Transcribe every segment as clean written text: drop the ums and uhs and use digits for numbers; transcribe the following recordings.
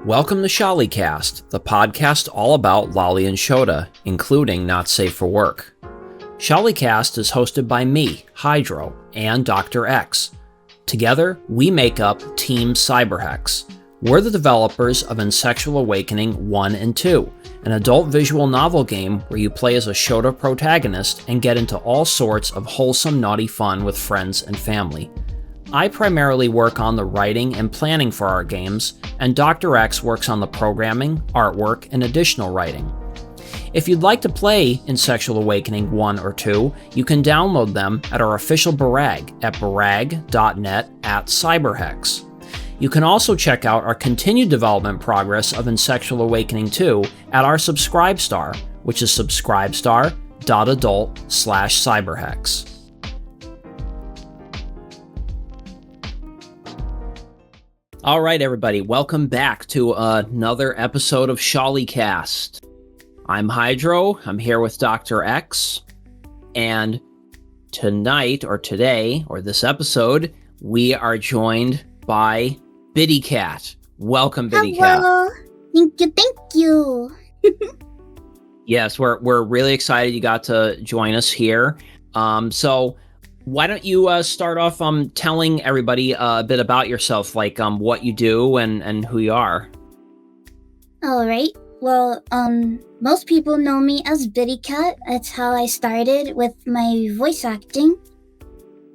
Welcome to Sholicast, the podcast all about Lolly and Shota, including Not Safe for Work. Sholicast is hosted by me, Hydro, and Dr. X. Together, we make up Team Cyberhex. We're the developers of Insexual Awakening 1 and 2, an adult visual novel game where you play as a Shota protagonist and get into all sorts of wholesome, naughty fun with friends and family. I primarily work on the writing and planning for our games, and Dr. X works on the programming, artwork, and additional writing. If you'd like to play Insexual Awakening 1 or 2, you can download them at our official Barag at barag.net/cyberhex. You can also check out our continued development progress of Insexual Awakening 2 at our Subscribestar, which is subscribestar.adult/cyberhex. All right, everybody, welcome back to another episode of Sholicast. I'm Hydro, I'm here with Dr. X, and tonight, or today, or this episode, we are joined by BittyCat. Welcome, BittyCat. Hello. Thank you. Yes, we're really excited you got to join us here. So why don't you start off telling everybody a bit about yourself, like what you do and who you are. All right. Well, most people know me as BittyCat. That's how I started with my voice acting.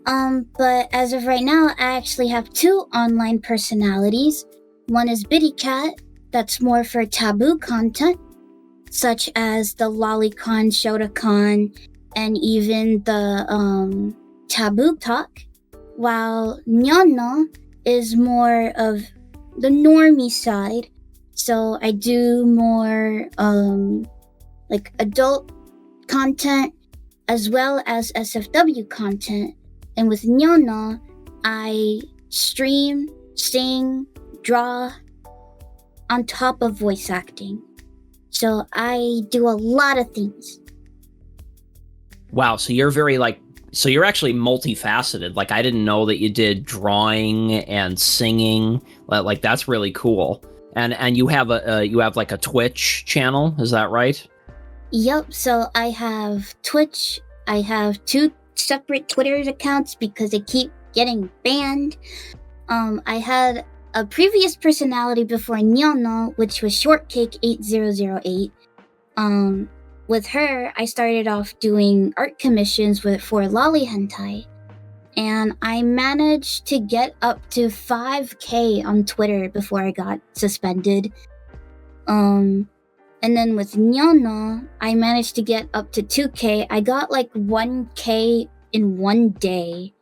But as of right now, I actually have two online personalities. One is BittyCat, that's more for taboo content, such as the LollyCon, ShotaCon, and even the taboo talk, while Nyana is more of the normie side. So I do more like adult content as well as SFW content. And with Nyana, I stream, sing, draw on top of voice acting. So I do a lot of things. Wow, so you're so you're actually multifaceted. Like, I didn't know that you did drawing and singing. Like, that's really cool. And you have like a Twitch channel, is that right? Yep, so I have Twitch. I have two separate Twitter accounts because they keep getting banned. I had a previous personality before Nyana, which was Shortcake8008. With her, I started off doing art commissions for Lolly Hentai, and I managed to get up to 5K on Twitter before I got suspended. And then with Nyana, I managed to get up to 2K. I got like 1K in one day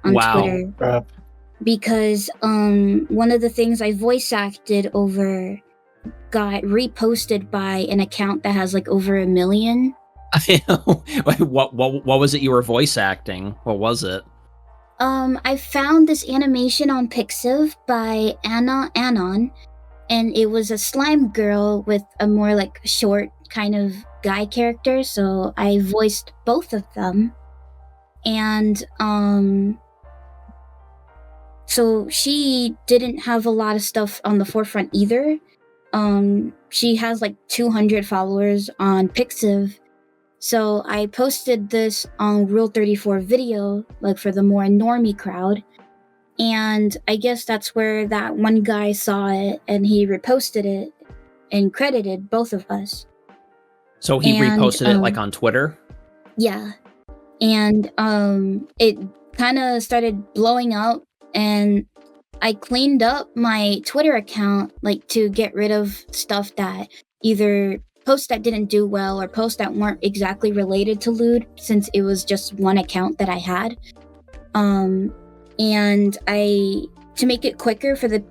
on Twitter. Because one of the things I voice acted over got reposted by an account that has like over 1 million. What was it you were voice acting? What was it? I found this animation on Pixiv by Anon, and it was a slime girl with a more like short kind of guy character, so I voiced both of them. And so she didn't have a lot of stuff on the forefront either. She has like 200 followers on Pixiv. So I posted this on Rule 34 video, like for the more normie crowd. And I guess that's where that one guy saw it and he reposted it and credited both of us. So he reposted it like on Twitter? Yeah. And it kind of started blowing up, and I cleaned up my Twitter account like to get rid of stuff that either posts that didn't do well or posts that weren't exactly related to lewd, since it was just one account that I had. And to make it quicker for the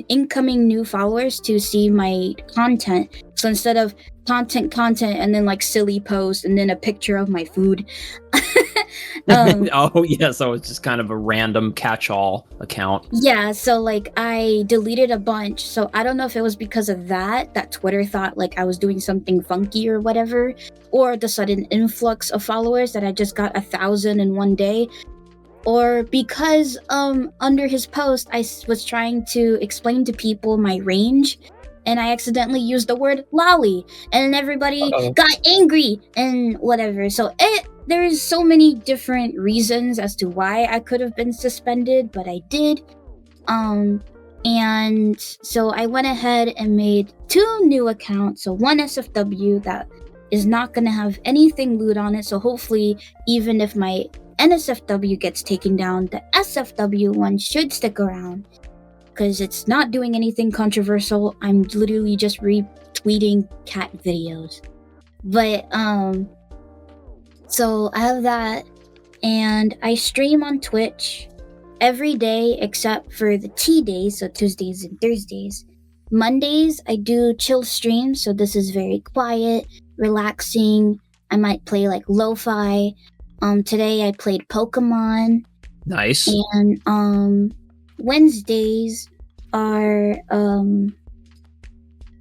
incoming new followers to see my content, so instead of content and then like silly post and then a picture of my food. Oh yeah, so it's just kind of a random catch-all account. Yeah, so like I deleted a bunch, so I don't know if it was because of that Twitter thought like I was doing something funky or whatever, or the sudden influx of followers that I just got 1,000 in one day, or because under his post I was trying to explain to people my range, and I accidentally used the word lolly, and everybody Uh-oh. got angry and whatever. So there's so many different reasons as to why I could have been suspended, but I did. And so I went ahead and made 2 new accounts. So one SFW that is not going to have anything lewd on it. So hopefully, even if my NSFW gets taken down, the SFW one should stick around because it's not doing anything controversial. I'm literally just retweeting cat videos. But so I have that, and I stream on Twitch every day except for the tea days, so Tuesdays and Thursdays. Mondays I do chill streams, so this is very quiet, relaxing. I might play like lo-fi. Today I played Pokemon. Nice. And Wednesdays are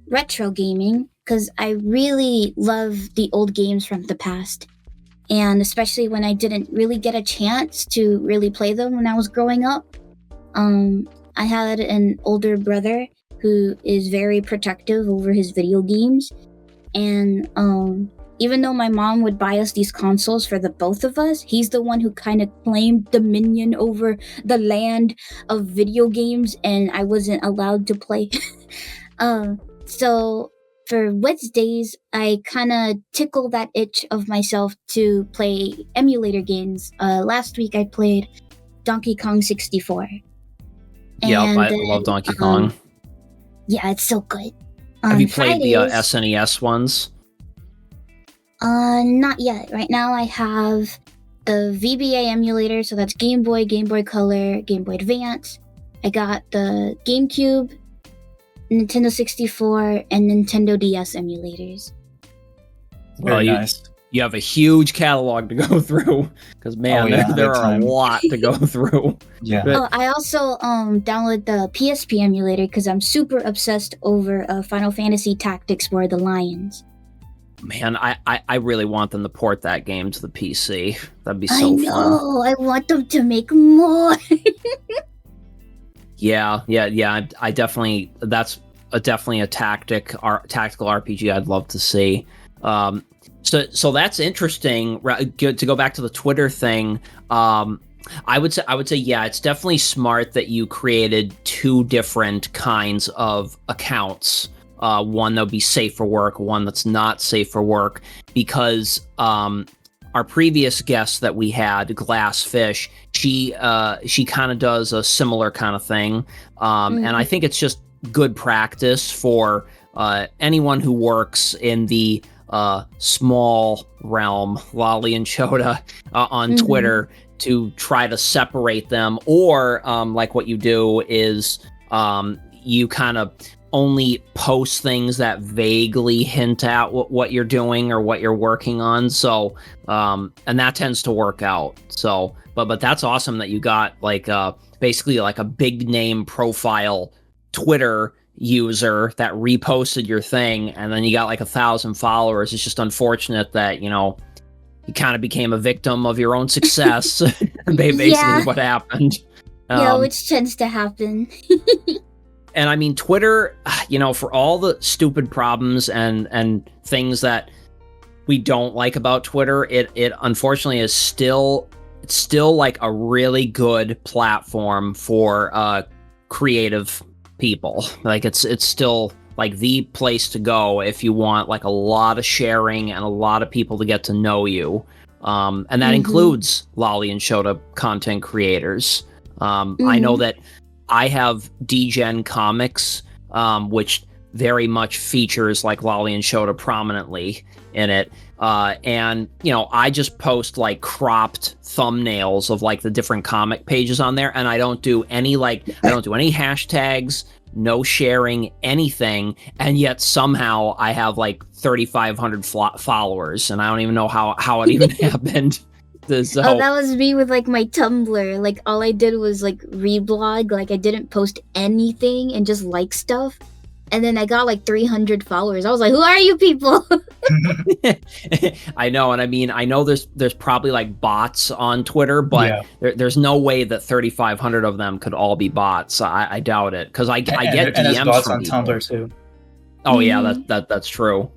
retro gaming, because I really love the old games from the past. And especially when I didn't really get a chance to really play them when I was growing up. I had an older brother who is very protective over his video games. And even though my mom would buy us these consoles for the both of us, he's the one who kind of claimed dominion over the land of video games, and I wasn't allowed to play. So for Wednesdays, I kind of tickle that itch of myself to play emulator games. Last week I played Donkey Kong 64. Yeah, I love Donkey Kong. Yeah, it's so good. Have you played the SNES ones? Not yet. Right now I have the VBA emulator, so that's Game Boy, Game Boy Color, Game Boy Advance. I got the GameCube, Nintendo 64, and Nintendo DS emulators. Very nice. You have a huge catalog to go through, because man, there are a lot to go through. Yeah. But I also downloaded the PSP emulator because I'm super obsessed over Final Fantasy Tactics War of the Lions. Man, I really want them to port that game to the PC. That'd be so fun. I know. I want them to make more. Yeah. I definitely. That's definitely a tactical RPG I'd love to see. So that's interesting. To go back to the Twitter thing, I would say yeah, it's definitely smart that you created 2 different kinds of accounts. One that'll be safe for work, one that's not safe for work, because our previous guest that we had, Glassfish, she kind of does a similar kind of thing, and I think it's just good practice for anyone who works in the small realm, Lolly and Chota, on Twitter, to try to separate them, or like what you do is you kind of only post things that vaguely hint at what you're doing or what you're working on. So, and that tends to work out. So, but that's awesome that you got like basically like a big name profile Twitter user that reposted your thing, and then you got like 1,000 followers. It's just unfortunate that, you kind of became a victim of your own success. Basically what happened. Which tends to happen. And I mean, Twitter, for all the stupid problems and things that we don't like about Twitter, it unfortunately is still like a really good platform for creative people. Like it's still like the place to go if you want like a lot of sharing and a lot of people to get to know you. And that includes Lolly and Chota content creators. I know that I have DGen Comics, which very much features like Lolly and Chota prominently in it. And, I just post like cropped thumbnails of like the different comic pages on there. And I don't do any hashtags, no sharing, anything. And yet somehow I have like 3,500 followers, and I don't even know how it even happened. So, that was me with like my Tumblr. Like all I did was like reblog. Like I didn't post anything and just like stuff. And then I got like 300 followers. I was like, who are you people? I know. And I mean, I know there's probably like bots on Twitter, but there's no way that 3,500 of them could all be bots. I doubt it. Because I get DMs there's bots from on people. Tumblr too. Oh yeah, that's true.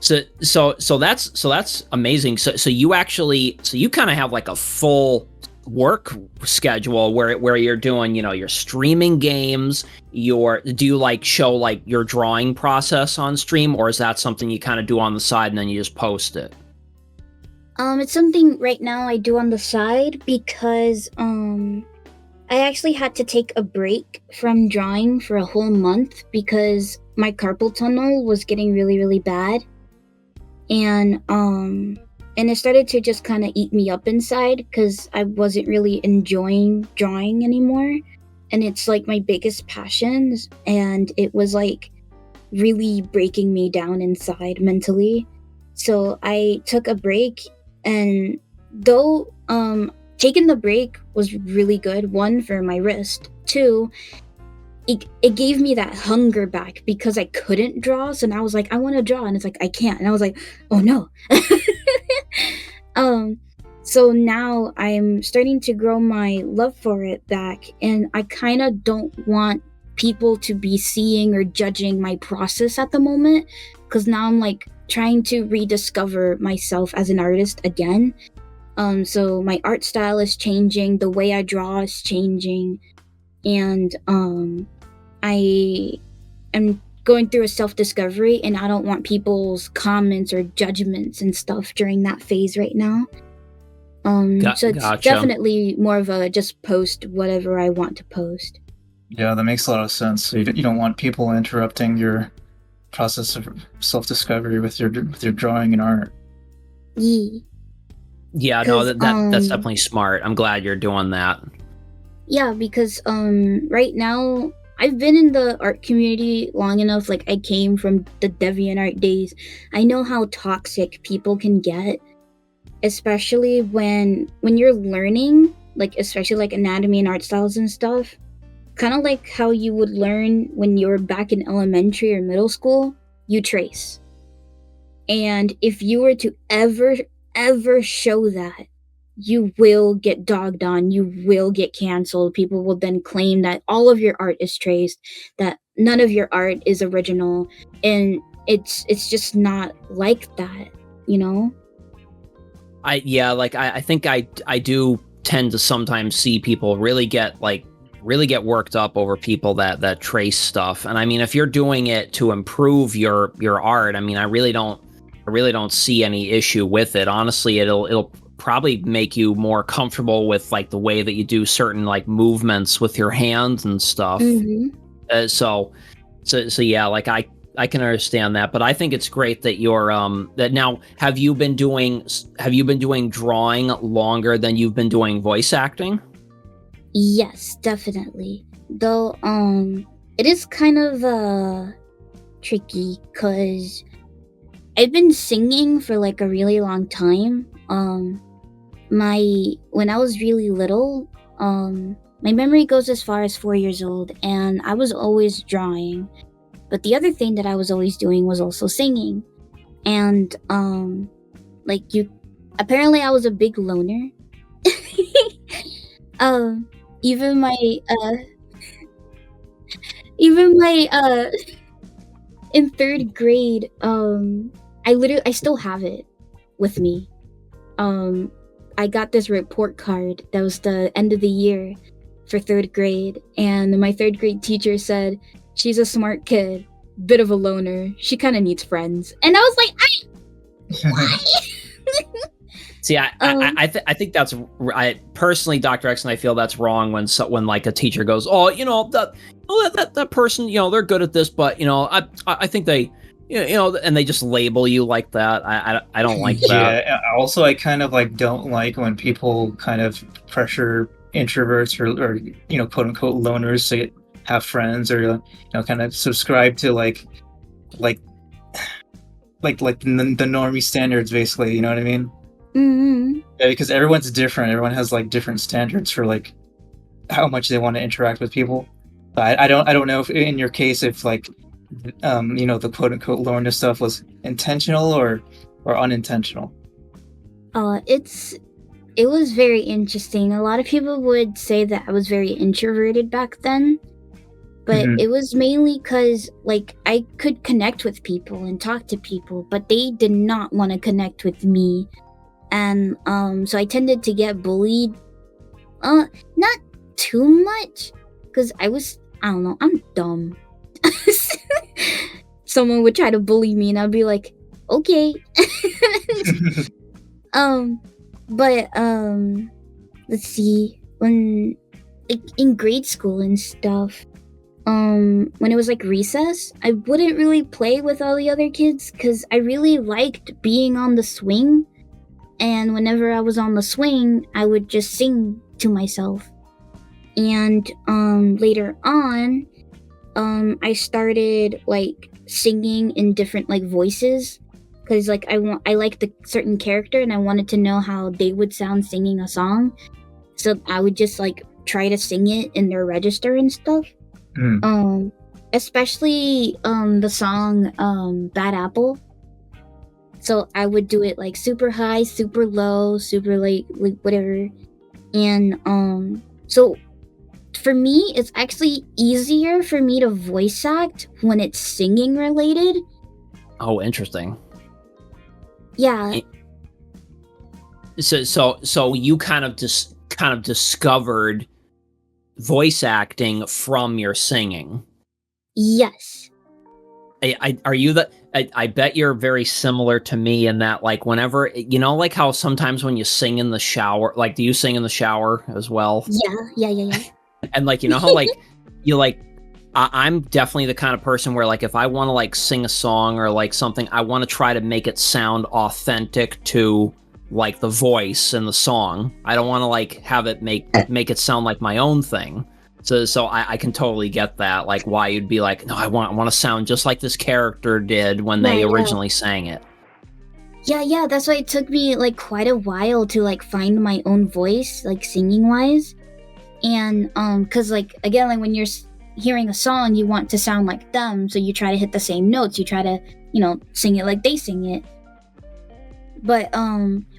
So that's amazing. So you kind of have like a full work schedule where you're doing, you're streaming games, do you like show like your drawing process on stream, or is that something you kind of do on the side and then you just post it? It's something right now I do on the side because I actually had to take a break from drawing for a whole month because my carpal tunnel was getting really, really bad. And it started to just kind of eat me up inside because I wasn't really enjoying drawing anymore. And it's like my biggest passion, and it was like really breaking me down inside mentally. So I took a break, and though taking the break was really good, one, for my wrist, two, it gave me that hunger back because I couldn't draw. So now I was like, I want to draw, and it's like I can't, and I was like, oh no. So now I'm starting to grow my love for it back, and I kind of don't want people to be seeing or judging my process at the moment, because now I'm like trying to rediscover myself as an artist again. So my art style is changing, the way I draw is changing, and I am going through a self-discovery, and I don't want people's comments or judgments and stuff during that phase right now. So it's Gotcha. definitely more of a just post whatever I want to post. Yeah, that makes a lot of sense. So you don't want people interrupting your process of self-discovery with your drawing and art. Yeah, no, that's definitely smart. I'm glad you're doing that. Yeah, because right now I've been in the art community long enough. Like, I came from the DeviantArt days. I know how toxic people can get, especially when you're learning, like especially like anatomy and art styles and stuff. Kind of like how you would learn when you're back in elementary or middle school, you trace. And if you were to ever show that, you will get dogged on, you will get canceled. People will then claim that all of your art is traced, that none of your art is original, and it's just not like that, you know? I think I do tend to sometimes see people really get worked up over people that trace stuff. And I mean, if you're doing it to improve your art, I mean, I really don't see any issue with it. Honestly, it'll probably make you more comfortable with like the way that you do certain like movements with your hands and stuff. Mm-hmm. So yeah, like I can understand that, but I think it's great that you're that now have you been doing drawing longer than you've been doing voice acting? Yes, definitely. Though it is kind of tricky cuz I've been singing for like a really long time. When I was really little, my memory goes as far as 4 years old, and I was always drawing. But the other thing that I was always doing was also singing. And apparently I was a big loner. Even my in 3rd grade, I still have it with me. I got this report card that was the end of the year for 3rd grade, and my 3rd grade teacher said, she's a smart kid, bit of a loner, she kind of needs friends. And I was like, why? See, I think that's, I personally, Dr. X, and I feel that's wrong when like a teacher goes, oh, that person, they're good at this, but I think they, and they just label you like that. I don't like that. Yeah. Also, I kind of like don't like when people kind of pressure introverts or quote unquote loners to have friends, or kind of subscribe to like the normie standards, basically. You know what I mean? Mm-hmm. Yeah, because everyone's different. Everyone has like different standards for like how much they want to interact with people. But I don't know if in your case, if like the quote unquote loreness stuff was intentional or unintentional. It was very interesting. A lot of people would say that I was very introverted back then, But Mhm. it was mainly because, like, I could connect with people and talk to people, but they did not want to connect with me. And so I tended to get bullied. Not too much, because I don't know, I'm dumb. Someone would try to bully me and I'd be like, okay. um, but let's see, when, like, in grade school and stuff, when it was like recess, I wouldn't really play with all the other kids because I really liked being on the swing. And whenever I was on the swing, I would just sing to myself. And later on, I started like singing in different like voices because like I liked the certain character and I wanted to know how they would sound singing a song. So I would just like try to sing it in their register and stuff. Especially the song Bad Apple. So I would do it like super high, super low, super like whatever. And so for me, it's actually easier for me to voice act when it's singing related. Oh, interesting. Yeah. So you kind of discovered voice acting from your singing. Yes. Are you I bet you're very similar to me in that, like, whenever, you know, like how sometimes when you sing in the shower, like, do you sing in the shower as well? Yeah. And like, you know how like you like I'm definitely the kind of person where like if I want to like sing a song or like something, I want to try to make it sound authentic to like the voice and the song. I don't want to like have it make it sound like my own thing. So I can totally get that, like why you'd be like, no, I want to sound just like this character did when they originally sang it. Yeah, that's why it took me like quite a while to like find my own voice, like singing wise. And cuz like again, like when you're hearing a song, you want to sound like them, so you try to hit the same notes, you try to, you know, sing it like they sing it. But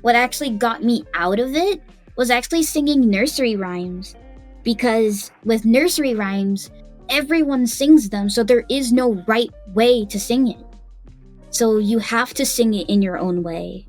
what actually got me out of it was actually singing nursery rhymes. Because with nursery rhymes, everyone sings them, so there is no right way to sing it. So you have to sing it in your own way.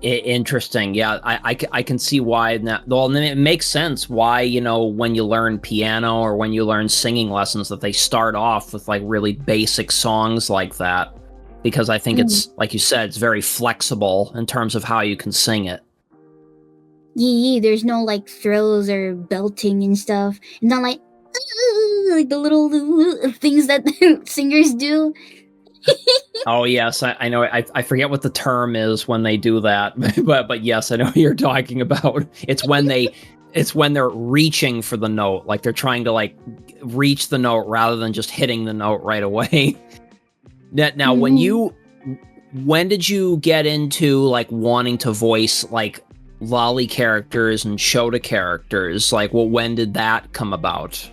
Interesting. Yeah, I can see why. Well, it makes sense why, you know, when you learn piano or when you learn singing lessons, that they start off with like really basic songs like that. Because I think it's, like you said, it's very flexible in terms of how you can sing it. Yeah, there's no like thrills or belting and stuff. It's not like the little things that singers do. Oh yes, I know. I forget what the term is when they do that, but yes, I know what you're talking about. It's when they're reaching for the note, like they're trying to like reach the note rather than just hitting the note right away. Now, when did you get into like wanting to voice like Lolly characters and Shota characters? Like, well, when did that come about?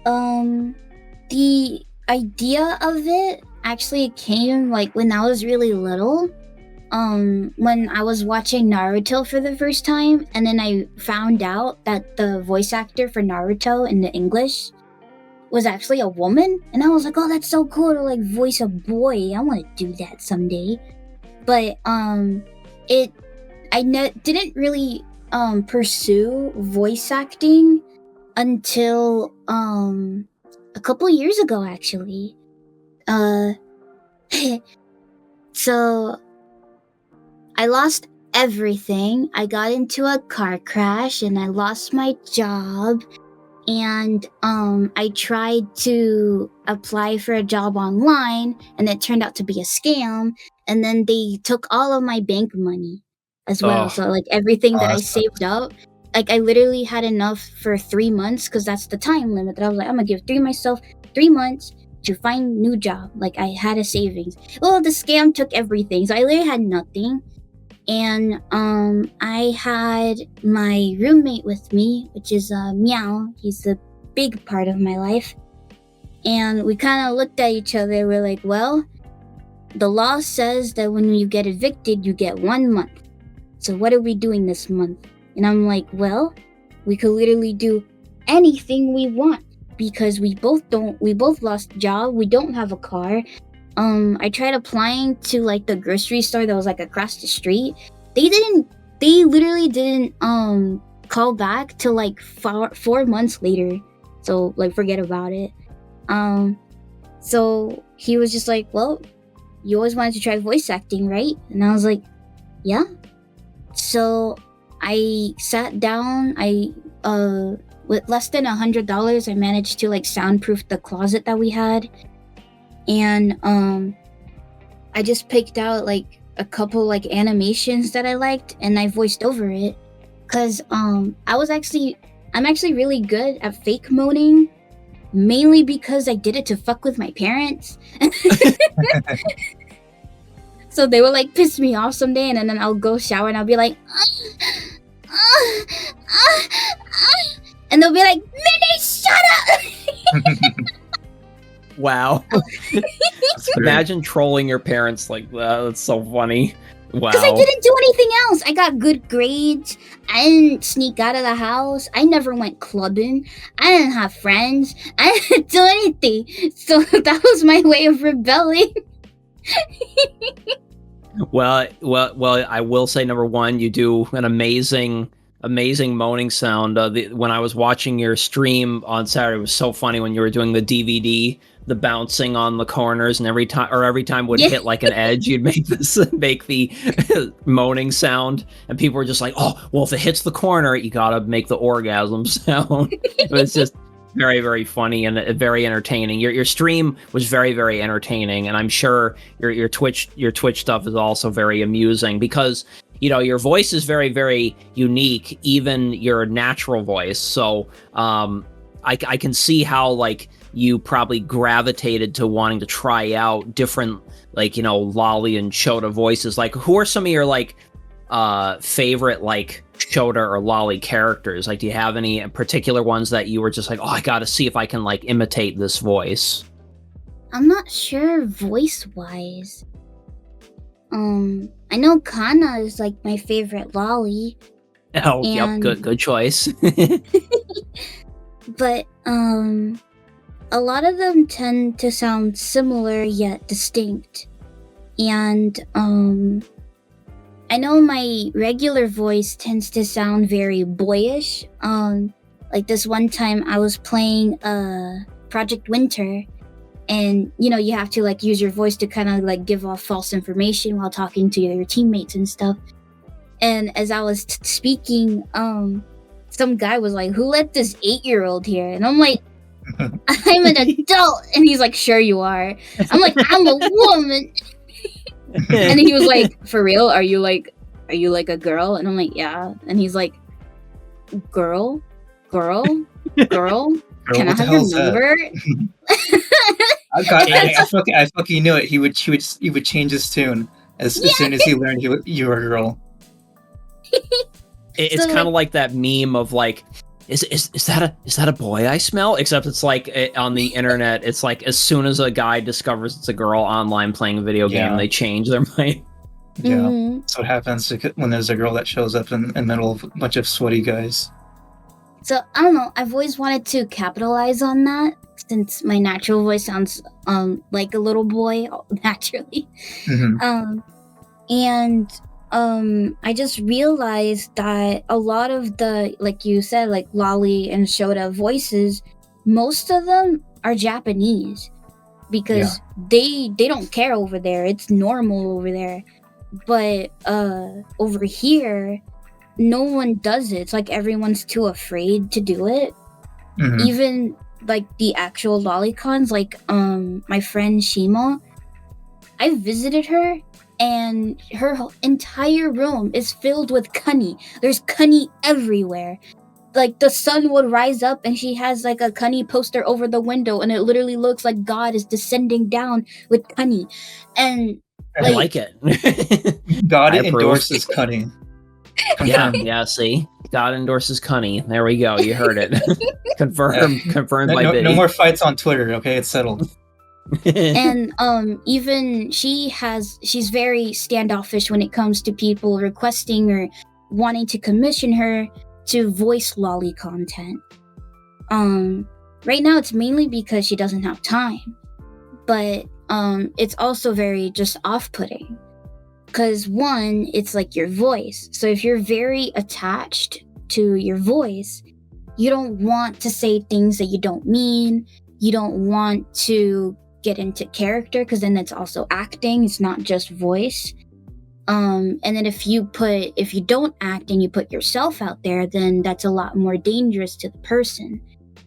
The idea of it actually came like when I was really little. When I was watching Naruto for the first time, and then I found out that the voice actor for Naruto in the English was actually a woman, and I was like, oh, that's so cool to like voice a boy. I want to do that someday. But didn't really pursue voice acting until a couple years ago actually. So I lost everything. I got into a car crash and I lost my job. And I tried to apply for a job online and it turned out to be a scam. And then they took all of my bank money as well. So like everything that I saved up, like I literally had enough for 3 months because that's the time limit that I was like, I'm gonna give myself 3 months to find new job. Like I had a savings. Well, the scam took everything. So I literally had nothing. And I had my roommate with me, which is Meow. He's a big part of my life. And we kind of looked at each other. We're like, well, the law says that when you get evicted, you get 1 month. So what are we doing this month? And I'm like, well, we could literally do anything we want because we both lost job, we don't have a car. I tried applying to like the grocery store that was like across the street. They literally didn't call back till like 4 months later. So like forget about it. So he was just like, well, you always wanted to try voice acting, right? And I was like, yeah. So I sat down, with less than $100, I managed to like soundproof the closet that we had. And I just picked out like a couple like animations that I liked and I voiced over it. Cause I'm actually really good at fake moaning, mainly because I did it to fuck with my parents. So they would like piss me off someday, and then I'll go shower and I'll be like, and they'll be like, Minnie, shut up! Wow. Imagine trolling your parents like that. That's so funny. Wow. Because I didn't do anything else. I got good grades. I didn't sneak out of the house. I never went clubbing. I didn't have friends. I didn't do anything. So that was my way of rebelling. Well, I will say, number one, you do an amazing moaning sound. When I was watching your stream on Saturday, it was so funny when you were doing the DVD, the bouncing on the corners, and every time would hit like an edge, you'd make the moaning sound, and people were just like, oh, well, if it hits the corner, you gotta make the orgasm sound. But it's just very, very funny and very entertaining. Your stream was very, very entertaining, and I'm sure your Twitch stuff is also very amusing because, you know, your voice is very, very unique, even your natural voice. So I can see how like you probably gravitated to wanting to try out different, like, you know, Lolly and Shota voices. Like, who are some of your like favorite like Shota or Lolly characters? Like, do you have any particular ones that you were just like, oh, I gotta see if I can like imitate this voice? I'm not sure voice wise. I know Kana is like my favorite Lolly. Oh, yep, good choice. But a lot of them tend to sound similar yet distinct. And I know my regular voice tends to sound very boyish. Like this one time I was playing Project Winter, and you know, you have to like use your voice to kind of like give off false information while talking to your teammates and stuff. And as I was speaking, some guy was like, who let this 8-year-old here? And I'm like, I'm an adult. And he's like, sure you are. I'm like, I'm a woman. And he was like, for real? Are you like a girl? And I'm like, yeah. And he's like, girl? Can I have your number? I fucking knew it. He would change his tune as soon as he learned you were a girl. It's so, kind of like that meme of like, is that a boy I smell? Except it's like on the internet, it's like as soon as a guy discovers it's a girl online playing a video game, they change their mind. Yeah, mm-hmm. That's what happens when there's a girl that shows up in the middle of a bunch of sweaty guys. So I don't know. I've always wanted to capitalize on that since my natural voice sounds like a little boy naturally. Mm-hmm. I just realized that a lot of the, like you said, like Lolly and Shota voices, most of them are Japanese because they don't care over there. It's normal over there. But over here, no one does it. It's like everyone's too afraid to do it. Mm-hmm. Even like the actual lolicons, like my friend Shima, I visited her and her entire room is filled with kani. There's kani everywhere. Like the sun would rise up and she has like a kani poster over the window and it literally looks like God is descending down with kani. And I like it. God endorses kani. Yeah, see? God endorses Cunny. There we go. You heard it. Confirmed by Biddy. No more fights on Twitter, okay? It's settled. And even she's very standoffish when it comes to people requesting or wanting to commission her to voice Lolly content. Right now it's mainly because she doesn't have time, but it's also very just off-putting. Because one, it's like your voice. So if you're very attached to your voice, you don't want to say things that you don't mean. You don't want to get into character, because then it's also acting. It's not just voice. And then if you don't act and you put yourself out there, then that's a lot more dangerous to the person.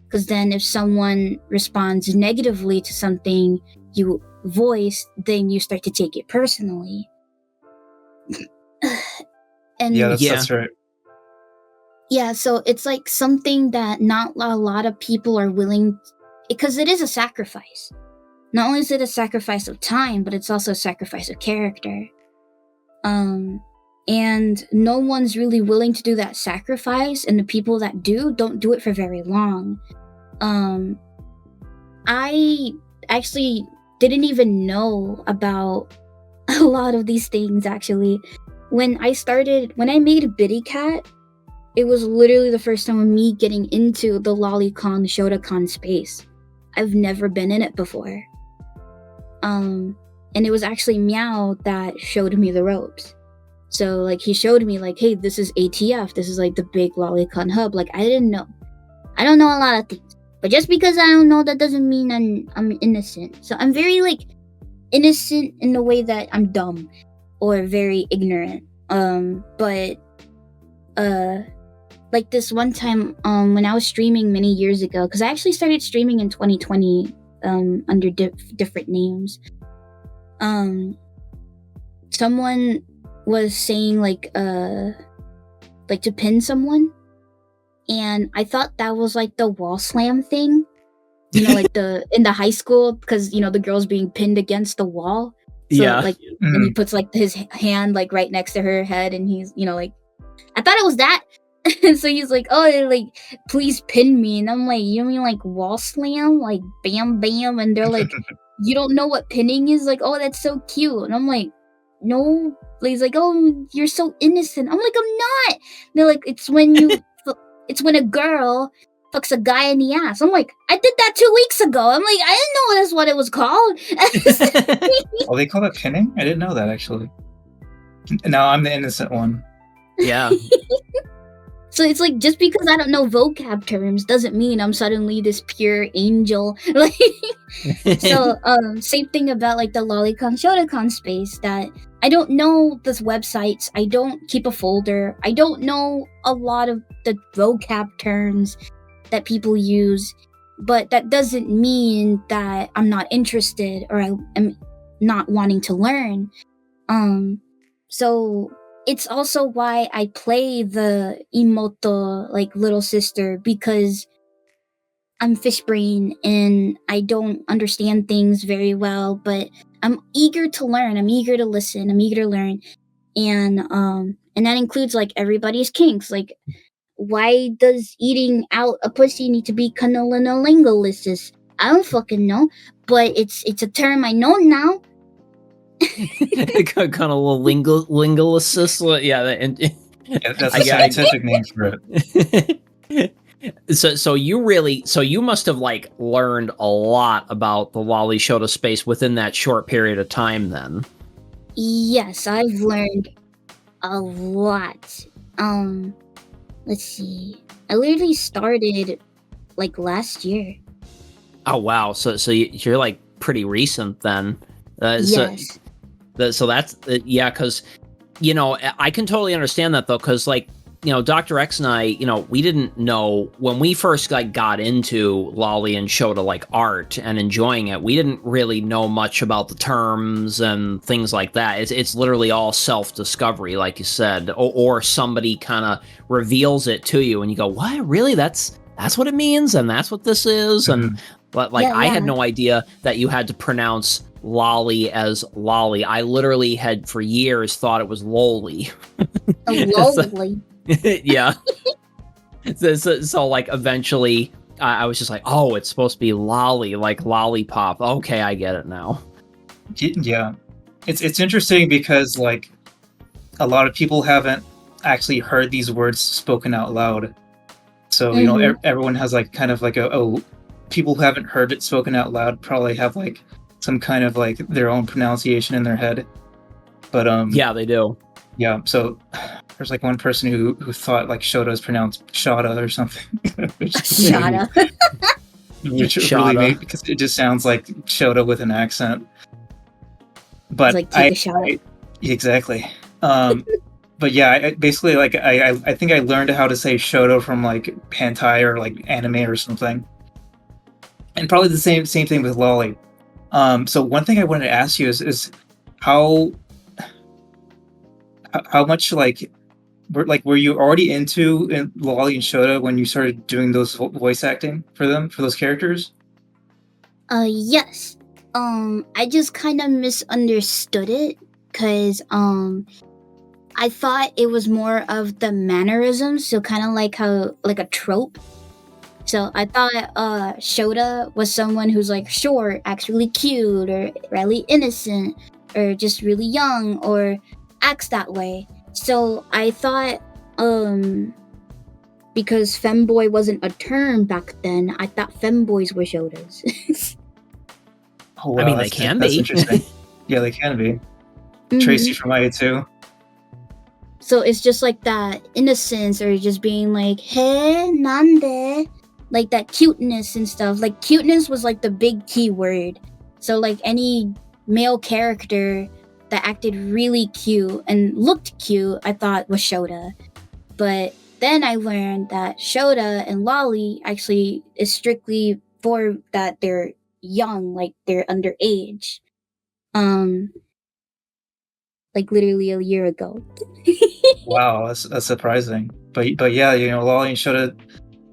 Because then if someone responds negatively to something you voice, then you start to take it personally. And Yeah, that's right. yeah, so it's like something that not a lot of people are willing, because it is a sacrifice. Not only is it a sacrifice of time, but it's also a sacrifice of character. And no one's really willing to do that sacrifice, and the people that don't do it for very long. I actually didn't even know about a lot of these things, actually. When I made BittyCat, it was literally the first time of me getting into the Lolicon, Sholicon space. I've never been in it before. And it was actually Meow that showed me the ropes. So, like, he showed me, like, hey, this is ATF. This is, like, the big Lolicon hub. Like, I didn't know. I don't know a lot of things. But just because I don't know, that doesn't mean I'm innocent. So I'm very, like, innocent in the way that I'm dumb. Or very ignorant. Like this one time, when I was streaming many years ago, because I actually started streaming in 2020, under different names. Someone was saying like to pin someone, and I thought that was like the wall slam thing, you know, like in the high school, because you know the girl's being pinned against the wall. So, Yeah. like, and he puts like his hand like right next to her head, and he's, you know, like, I thought it was that. And so he's like, oh, like, please pin me. And I'm like, you mean like wall slam? Like, bam, bam. And they're like, you don't know what pinning is? Like, oh, that's so cute. And I'm like, no. He's like, oh, you're so innocent. I'm like, I'm not. They're like, it's when a girl fucks a guy in the ass. I'm like, I did that 2 weeks ago. I'm like, I didn't know that's what it was called. Oh, they call it pinning? I didn't know that, actually. No, I'm the innocent one. Yeah. So it's like, just because I don't know vocab terms doesn't mean I'm suddenly this pure angel. Like, so same thing about like the Lolicon Sholicon space, that I don't know the websites, I don't keep a folder, I don't know a lot of the vocab terms that people use, but that doesn't mean that I'm not interested or I am not wanting to learn. So it's also why I play the Imoto, like, little sister, because I'm fish brain and I don't understand things very well, but I'm eager to learn, I'm eager to listen, I'm eager to learn. And that includes like everybody's kinks. Like, why does eating out a pussy need to be cunnilingolingualistic? I don't fucking know, but it's a term I know now. Kind of a little linguist. Yeah, Yeah, that's a scientific name for it. So you must have like learned a lot about the Lolly Shota space within that short period of time then. Yes, I've learned a lot. Let's see. I literally started like last year. Oh wow, so you're like pretty recent then. Yes. So that's yeah, because you know I can totally understand that though, because like, you know, Dr. X and I, you know, we didn't know when we first like got into Lolly and Shota like art and enjoying it. We didn't really know much about the terms and things like that. It's literally all self-discovery, like you said, or somebody kind of reveals it to you and you go, what, really? That's what it means, and that's what this is. And but like, I had no idea that you had to pronounce lolly as lolly. I literally had for years thought it was lolly. Lolly. Yeah. So like eventually I was just like, oh, it's supposed to be lolly, like lollipop. Okay, I get it now. Yeah, it's interesting because like a lot of people haven't actually heard these words spoken out loud. So everyone has like kind of like a people who haven't heard it spoken out loud probably have like some kind of like their own pronunciation in their head. But yeah, they do. Yeah, so there's like one person who thought like Shota is pronounced Shada or something. Shada. Which really made, because it just sounds like Shota with an accent. But it's like take a shot. Exactly. But yeah, basically like I think I learned how to say Shota from like hentai or like anime or something. And probably the same thing with Lolly. So one thing I wanted to ask you is how much were you already into Lolly and Shota when you started doing those voice acting for those characters? Yes. I just kind of misunderstood it because I thought it was more of the mannerisms, so kind of like a trope. So I thought Shota was someone who's like short, acts really cute, or really innocent, or just really young, or acts that way. So I thought, because femboy wasn't a term back then, I thought femboys were Shotas. Oh, wow, I mean, they can that's be. Interesting. Yeah, they can be. Mhm. Tracy from IA too. So it's just like that innocence, or just being like, hey, nande? Like that cuteness and stuff. Like cuteness was like the big key word. So like any male character that acted really cute and looked cute, I thought was Shota. But then I learned that Shota and Lolly actually is strictly for that they're young, like they're underage. Like literally a year ago. Wow, that's surprising. But yeah, Lolly and Shota.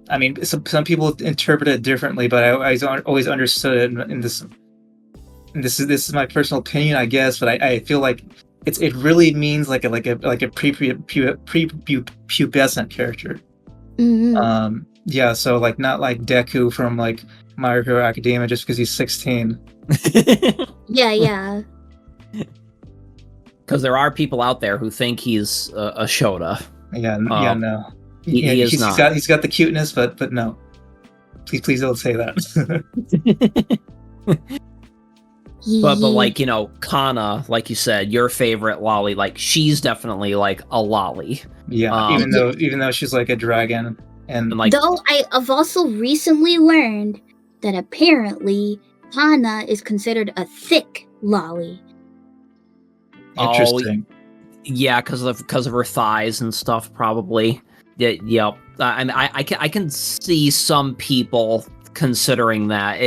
I mean, some people interpret it differently, but I always understood it. And this is my personal opinion, I guess. But I feel like it really means like a prepubescent character. Mm-hmm. Yeah, so like not like Deku from like My Hero Academia just because he's 16. Yeah. Because there are people out there who think he's a Shota. Yeah, no. He is not. He's got the cuteness, but no. Please don't say that. But like, Kana, like you said, your favorite Lolly, like she's definitely like a Lolly. Yeah, even though she's like a dragon, and like. Though I've also recently learned that apparently Kana is considered a thick Lolly. Interesting. Oh, yeah, because of her thighs and stuff, probably. Yeah. I can see some people considering that.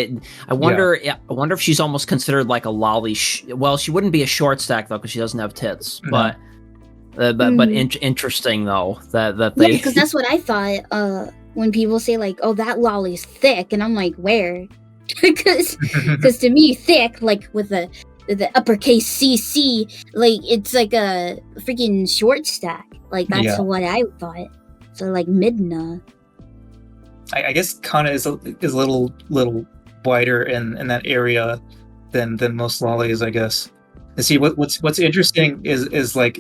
I wonder if she's almost considered like a Lolly. Well, she wouldn't be a short stack though because she doesn't have tits. No. But interesting though that they. Yeah, because that's what I thought. When people say like, "Oh, that Lolly's thick," and I'm like, "Where?" Because to me, thick, like with the uppercase CC, like it's like a freaking short stack. Like that's what I thought. So like Midna. I guess Kana is a little wider in that area than most Lollies, I guess. And see what's interesting is like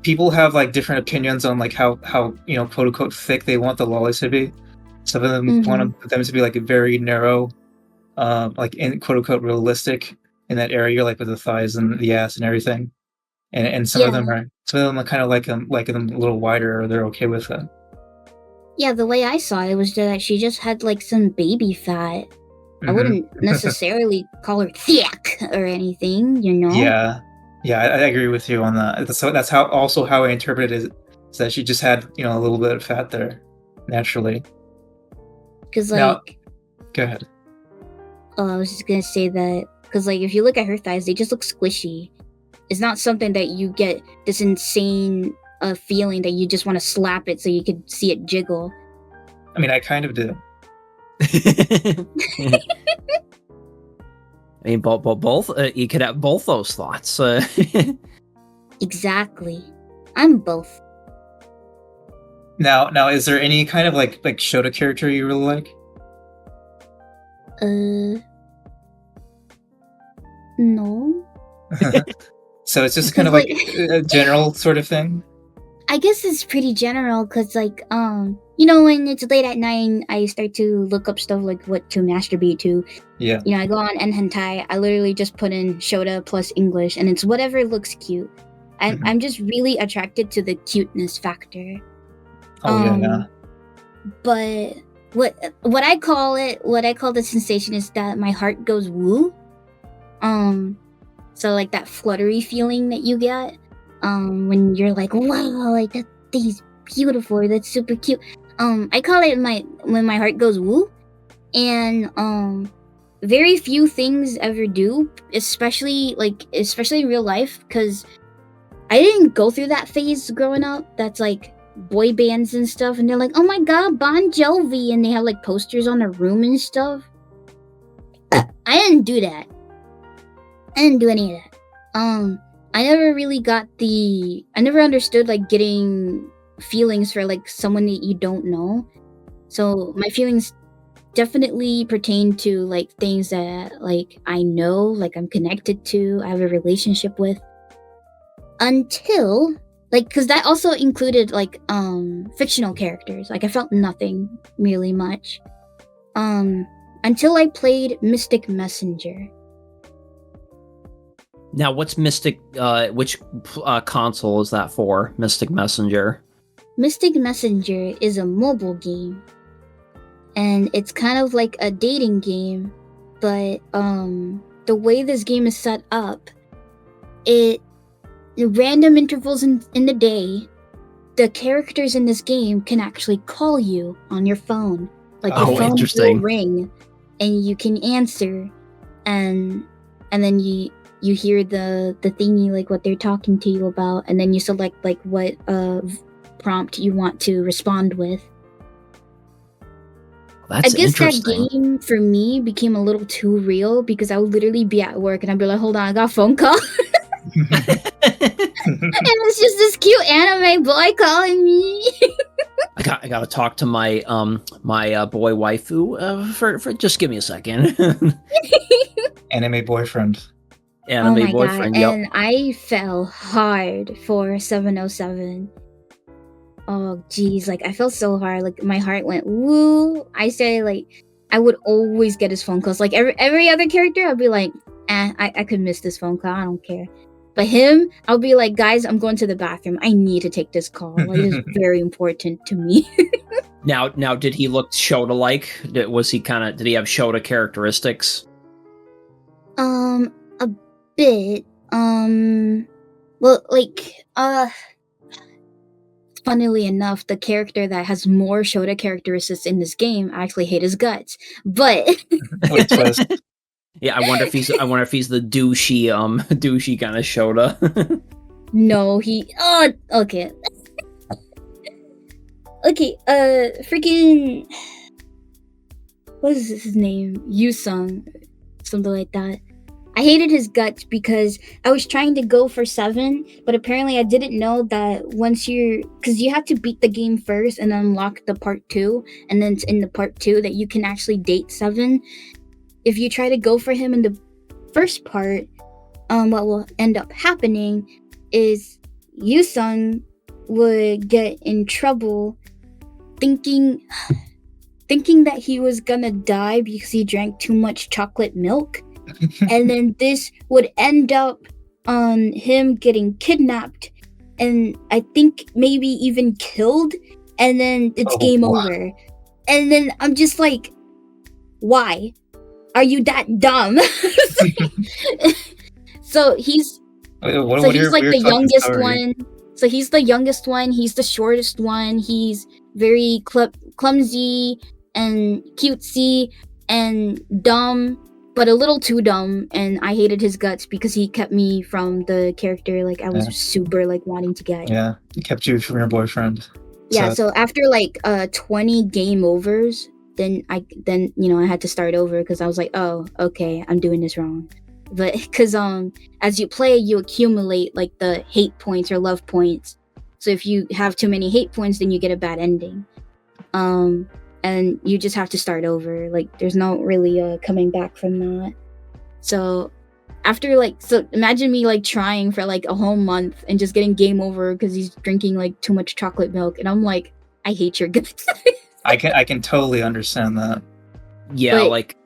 people have like different opinions on like how quote unquote thick they want the Lollies to be. Some of them want them to be like a very narrow, like in quote unquote realistic in that area, like with the thighs and the ass and everything. And some of them are kind of like them a little wider, or they're okay with it. Yeah, the way I saw it was that she just had like some baby fat. I wouldn't necessarily call her thick or anything, Yeah, I agree with you on that. So that's how I interpret it is that she just had a little bit of fat there naturally. Because like, now, go ahead. Oh, I was just gonna say that because like if you look at her thighs, they just look squishy. It's not something that you get this insane feeling that you just want to slap it so you could see it jiggle. I mean, I kind of do. I mean, both you could have both those thoughts. Exactly, I'm both. Now, is there any kind of like Shota character you really like? No. So it's just kind of like a general sort of thing? I guess it's pretty general because, like, when it's late at night, I start to look up stuff like what to masturbate to. Yeah. I go on Hentai. I literally just put in Shota plus English, and it's whatever looks cute. I'm just really attracted to the cuteness factor. Yeah. But what I call the sensation is that my heart goes woo. So like that fluttery feeling that you get when you're like, wow, like he's beautiful, or that's super cute. I call it when my heart goes woo. And very few things ever do, especially in real life, because I didn't go through that phase growing up. That's like boy bands and stuff, and they're like, oh my god, Bon Jovi, and they have like posters on their room and stuff. I didn't do that. I didn't do any of that. I never understood like getting feelings for like someone that you don't know. So my feelings definitely pertain to like things that like I know, like I'm connected to, I have a relationship with. Until like, because that also included like fictional characters. Like I felt nothing really much until I played Mystic Messenger. Now, what's Mystic? Which console is that for? Mystic Messenger. Mystic Messenger is a mobile game, and it's kind of like a dating game, but the way this game is set up, random intervals in the day, the characters in this game can actually call you on your phone. Like your phone will ring, and you can answer, and then you hear the thingy, like what they're talking to you about, and then you select like what prompt you want to respond with. That's I guess interesting. that game for me became a little too real because I would literally be at work and I'd be like, hold on, I got a phone call. And it's just this cute anime boy calling me. I got to talk to my my boy waifu for just give me a second. Anime boyfriend. Anime boyfriend. God. Yep. And I fell hard for 707. Oh geez, like I felt so hard. Like my heart went woo. I said like I would always get his phone calls. Like every other character, I'd be like, I could miss this phone call. I don't care. But him, I'll be like, guys, I'm going to the bathroom. I need to take this call. Like it's very important to me. Now, did he look Shota-like? Did he have Shota characteristics? A bit. Well, like, funnily enough, the character that has more Shota characteristics in this game, I actually hate his guts. But yeah, I wonder if he's the douchey kind of Shota. No, he. Oh, okay. Okay. Freaking. What is his name? Yusung, something like that. I hated his guts because I was trying to go for 7, but apparently I didn't know that because you have to beat the game first and unlock the part 2, and then it's in the part 2 that you can actually date 7. If you try to go for him in the first part, what will end up happening is Yusung would get in trouble thinking that he was gonna die because he drank too much chocolate milk. And then this would end up on him getting kidnapped and I think maybe even killed, and then it's game over. And then I'm just like, why are you that dumb? So he's like the youngest one. So he's the youngest one. He's the shortest one. He's very clumsy and cutesy and dumb, but a little too dumb. And I hated his guts because he kept me from the character like I was super like wanting to get. Yeah, he kept you from your boyfriend. Yeah. So after like 20 game overs, then I had to start over because I was like, oh, okay, I'm doing this wrong. But because as you play, you accumulate like the hate points or love points. So if you have too many hate points, then you get a bad ending. And you just have to start over. Like there's no really coming back from that. So after like, so imagine me like trying for like a whole month and just getting game over because he's drinking like too much chocolate milk, and I'm like, I hate your guts. I can totally understand that. Yeah, But- like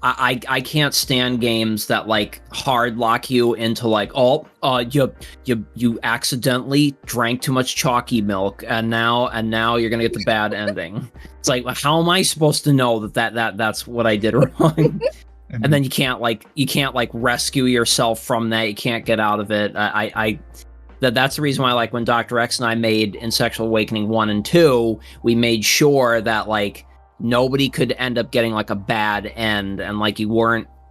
I can't stand games that like hard lock you into like, you accidentally drank too much chalky milk and now you're gonna get the bad ending. It's like, how am I supposed to know that's what I did wrong? And then you can't rescue yourself from that. You can't get out of it. That's the reason why, like, when Dr. X and I made In Sexual Awakening 1 and 2, we made sure that like nobody could end up getting like a bad end, and like you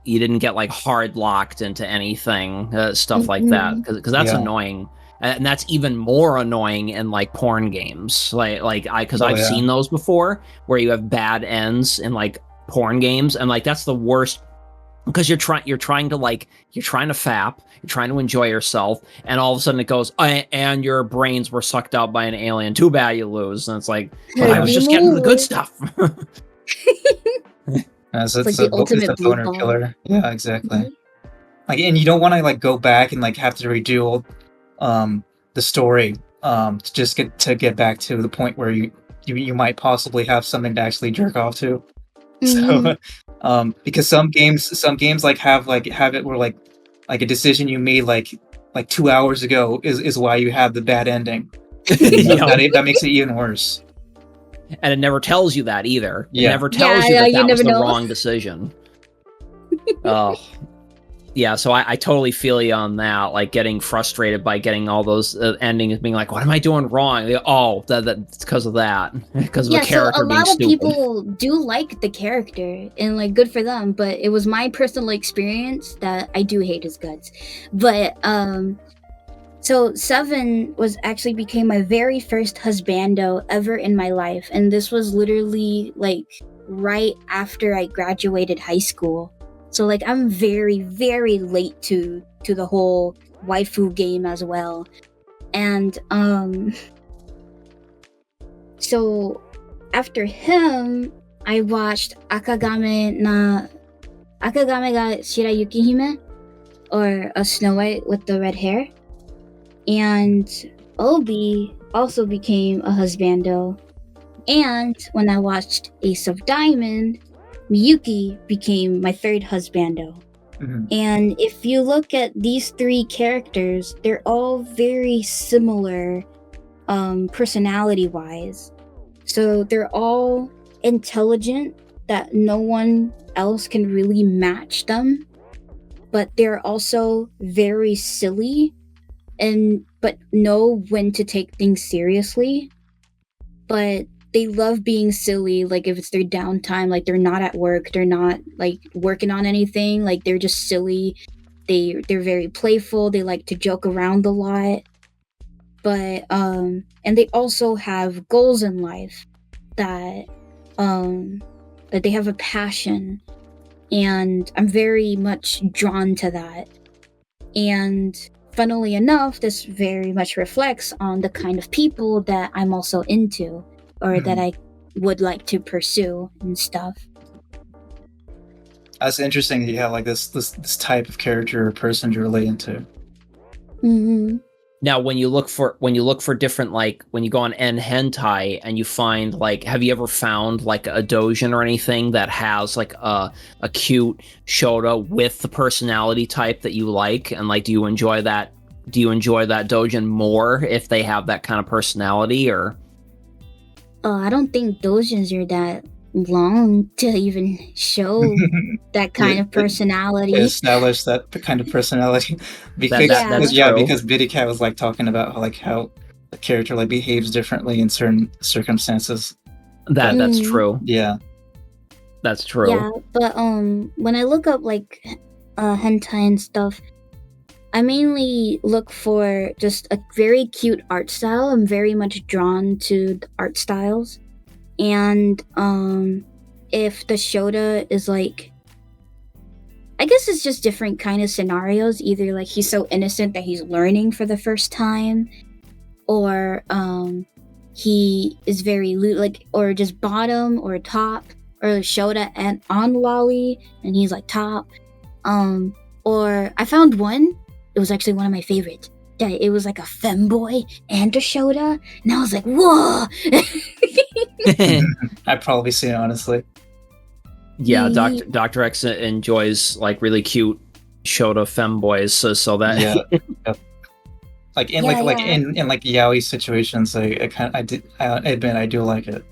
didn't get like hard locked into anything, stuff like that, because that's annoying. And that's even more annoying in like porn games, I've seen those before where you have bad ends in like porn games, and like that's the worst. Because you're trying to fap, you're trying to enjoy yourself, and all of a sudden it goes, and your brains were sucked out by an alien. Too bad you lose. And it's like, I was just getting the good stuff. It's like the ultimate it's a boner blue ball. killer. Yeah, exactly. Like, and you don't want to like go back and like have to redo the story to just get back to the point where you might possibly have something to actually jerk off to. So, because some games like have it where like a decision you made like 2 hours ago is why you have the bad ending. That makes it even worse. And it never tells you that either. Yeah. It never tells you that you was never the know. wrong decision. Oh. Yeah, so I totally feel you on that, like getting frustrated by getting all those endings, being like, what am I doing wrong? That's because of that. Because of the character so a being lot of stupid. people do like the character, and like good for them, but it was my personal experience that I do hate his guts. But so 7 became my very first husbando ever in my life, and this was literally like right after I graduated high school. So like I'm very, very late to the whole waifu game as well. And so after him, I watched Akagame ga Shirayuki Hime, or a Snow White with the red hair. And Obi also became a husbando. And when I watched Ace of Diamond, Miyuki became my third husbando. And if you look at these 3 characters, they're all very similar personality-wise. So they're all intelligent, that no one else can really match them. But they're also very silly, but know when to take things seriously. But they love being silly, like if it's their downtime, like they're not at work, they're not like working on anything, like they're just silly. They're very playful, they like to joke around a lot. But and they also have goals in life, that they have a passion, and I'm very much drawn to that. And funnily enough, this very much reflects on the kind of people that I'm also into, or that I would like to pursue and stuff. That's interesting that you have like this type of character or person to relate into. Now, when you look for different, like when you go on N hentai and you find like, have you ever found like a doujin or anything that has like a cute shota with the personality type that you like, and like, do you enjoy that doujin more if they have that kind of personality? Or I don't think doujins are that long to even show that kind of personality. Establish that kind of personality. Because BittyCat was like talking about how a character like behaves differently in certain circumstances. That's true. Yeah. That's true. Yeah, but when I look up like hentai and stuff, I mainly look for just a very cute art style. I'm very much drawn to the art styles. And if the shota is like, I guess it's just different kind of scenarios. Either like he's so innocent that he's learning for the first time, or he is very or just bottom or top, or shota and on lolly and he's like top. Or I found one. It was actually one of my favorites. It was like a femboy and a Shota, and I was like, whoa. I'd probably say it, honestly. Yeah, Dr. X enjoys like really cute Shota femboys, so that Yeah. Like in in like yaoi situations, I admit I do like it.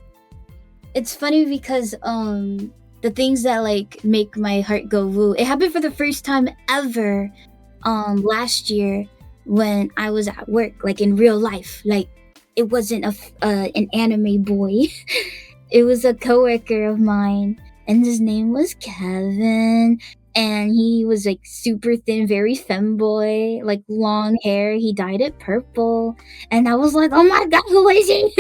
It's funny because the things that like make my heart go woo. It happened for the first time ever last year when I was at work, like in real life. Like it wasn't an anime boy. It was a coworker of mine, and his name was Kevin. And he was like super thin, very femboy, like long hair. He dyed it purple, and I was like, "Oh my god, who is he?"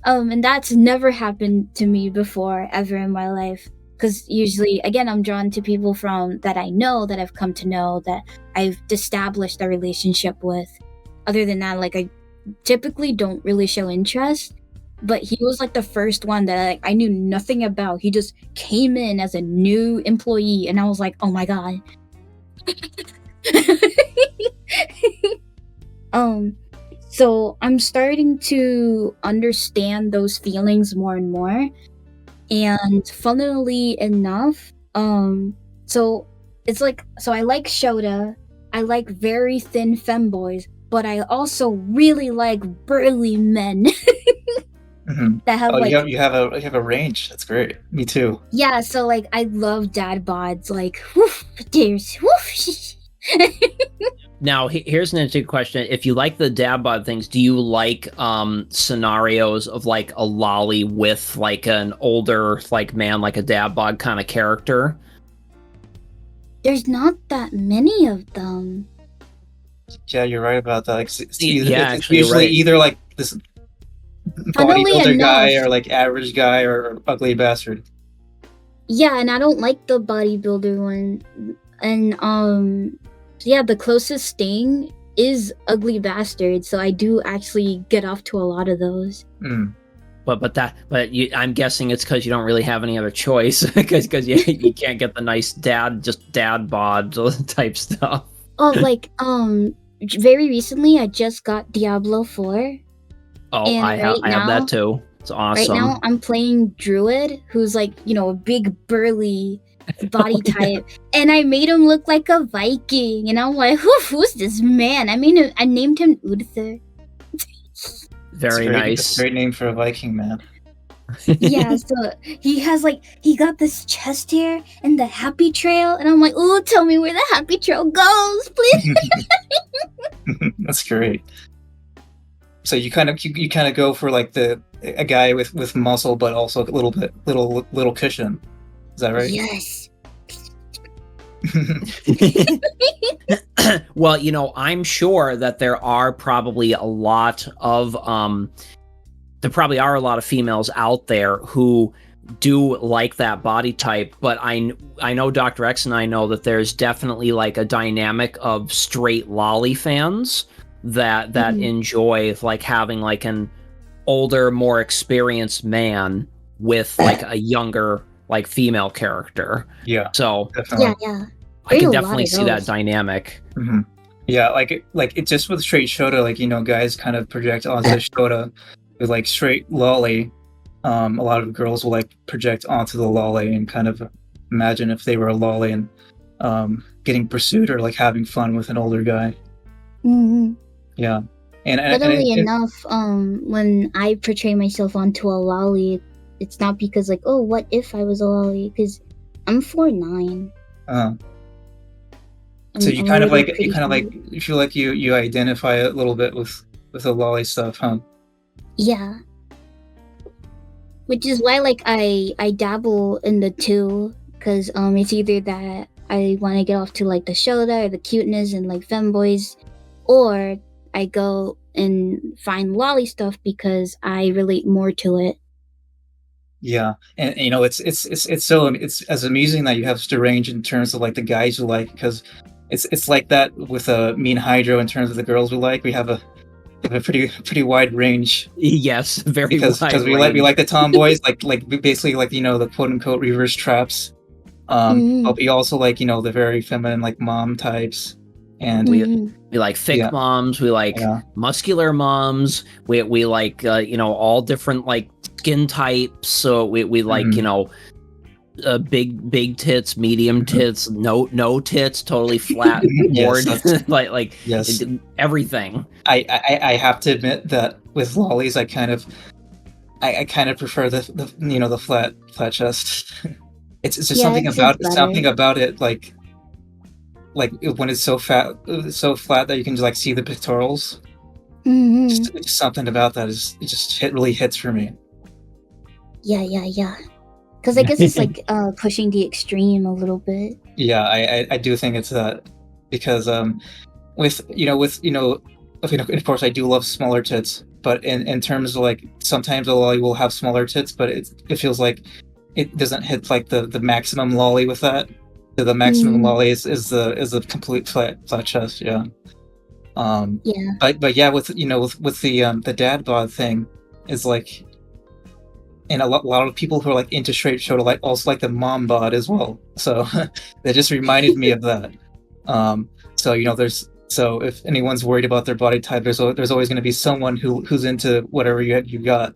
And that's never happened to me before ever in my life. Because usually, again, I'm drawn to people from that I know, that I've come to know, that I've established a relationship with. Other than that, like I typically don't really show interest. But he was like the first one that I knew nothing about. He just came in as a new employee, and I was like, "Oh my god!" So I'm starting to understand those feelings more and more. And funnily enough, so it's like, so I like Shota, I like very thin femboys, but I also really like burly men. That have you have a range. That's great. Me too. Yeah, so like I love dad bods, like woof, dears, woof. Now, here's an interesting question. If you like the dad bod things, do you like scenarios of like a lolly with like an older like man, like a dad bod kind of character? There's not that many of them. Yeah, you're right about that. Like, it's usually right. either like this bodybuilder guy or like average guy or ugly bastard. Yeah, and I don't like the bodybuilder one. And yeah, the closest thing is ugly bastard, so I do actually get off to a lot of those. I'm guessing it's because you don't really have any other choice, because you can't get the nice dad bod type stuff. Oh, like very recently I just got Diablo 4. Oh, I have that too. It's awesome. Right now I'm playing Druid, who's like, a big burly body type, and I made him look like a Viking, and I'm like, who's this man? I named him Uther. Very nice. That's a great name for a Viking, man. Yeah, so he got this chest hair and the happy trail, and I'm like, oh, tell me where the happy trail goes, please. That's great. So you kind of go for like a guy with muscle, but also a little cushion. Is that right? Yes. Well, I'm sure that there are probably a lot of females out there who do like that body type, but I know Dr. X and I know that there's definitely like a dynamic of straight lolly fans that enjoy like having like an older, more experienced man with like a younger like female character. Yeah. So definitely. Yeah. I can definitely see that dynamic. Mm-hmm. Yeah, like it just with straight Shota, like guys kind of project onto Shota with like straight lolly. A lot of girls will like project onto the lolly and kind of imagine if they were a lolly and getting pursued or like having fun with an older guy. Mm-hmm. Yeah. Funnily enough, when I portray myself onto a lolly, it's not because like, oh, what if I was a lolly? Because I'm 4'9". So you kind of feel like you identify a little bit with the lolly stuff, huh? Yeah. Which is why like I dabble in the two, because it's either that I want to get off to like the Shota or the cuteness and like femboys, or I go and find lolly stuff because I relate more to it. Yeah, and it's as amusing that you have such a range in terms of like the guys you like, because it's like that with me and Hydro in terms of the girls we like. We have a pretty wide range. Yes, very because we like the tomboys, like basically like the quote unquote reverse traps. But we also like, the very feminine like mom types, and we like thick Yeah. moms, we like Yeah. muscular moms, we like all different like skin types. So we like big tits, medium tits, no tits, totally flat Yes, board, like yes. everything. I have to admit that with lollies, I kind of prefer the flat chest. It's just something about it, like when it's so flat that you can just like see the pectorals. Just something about that really hits for me. Yeah. Because I guess it's like pushing the extreme a little bit. Yeah, I do think it's that, because of course I do love smaller tits, but in terms of like sometimes a lolly will have smaller tits, but it feels like it doesn't hit like the maximum lolly with that. The maximum lolly is the complete flat chest. Yeah. Yeah. But yeah, with the dad bod thing is like, and a lot of people who are like into straight shoulder like also like the mom bod as well. So that just reminded me of that. So if anyone's worried about their body type, there's always going to be someone who's into whatever you got.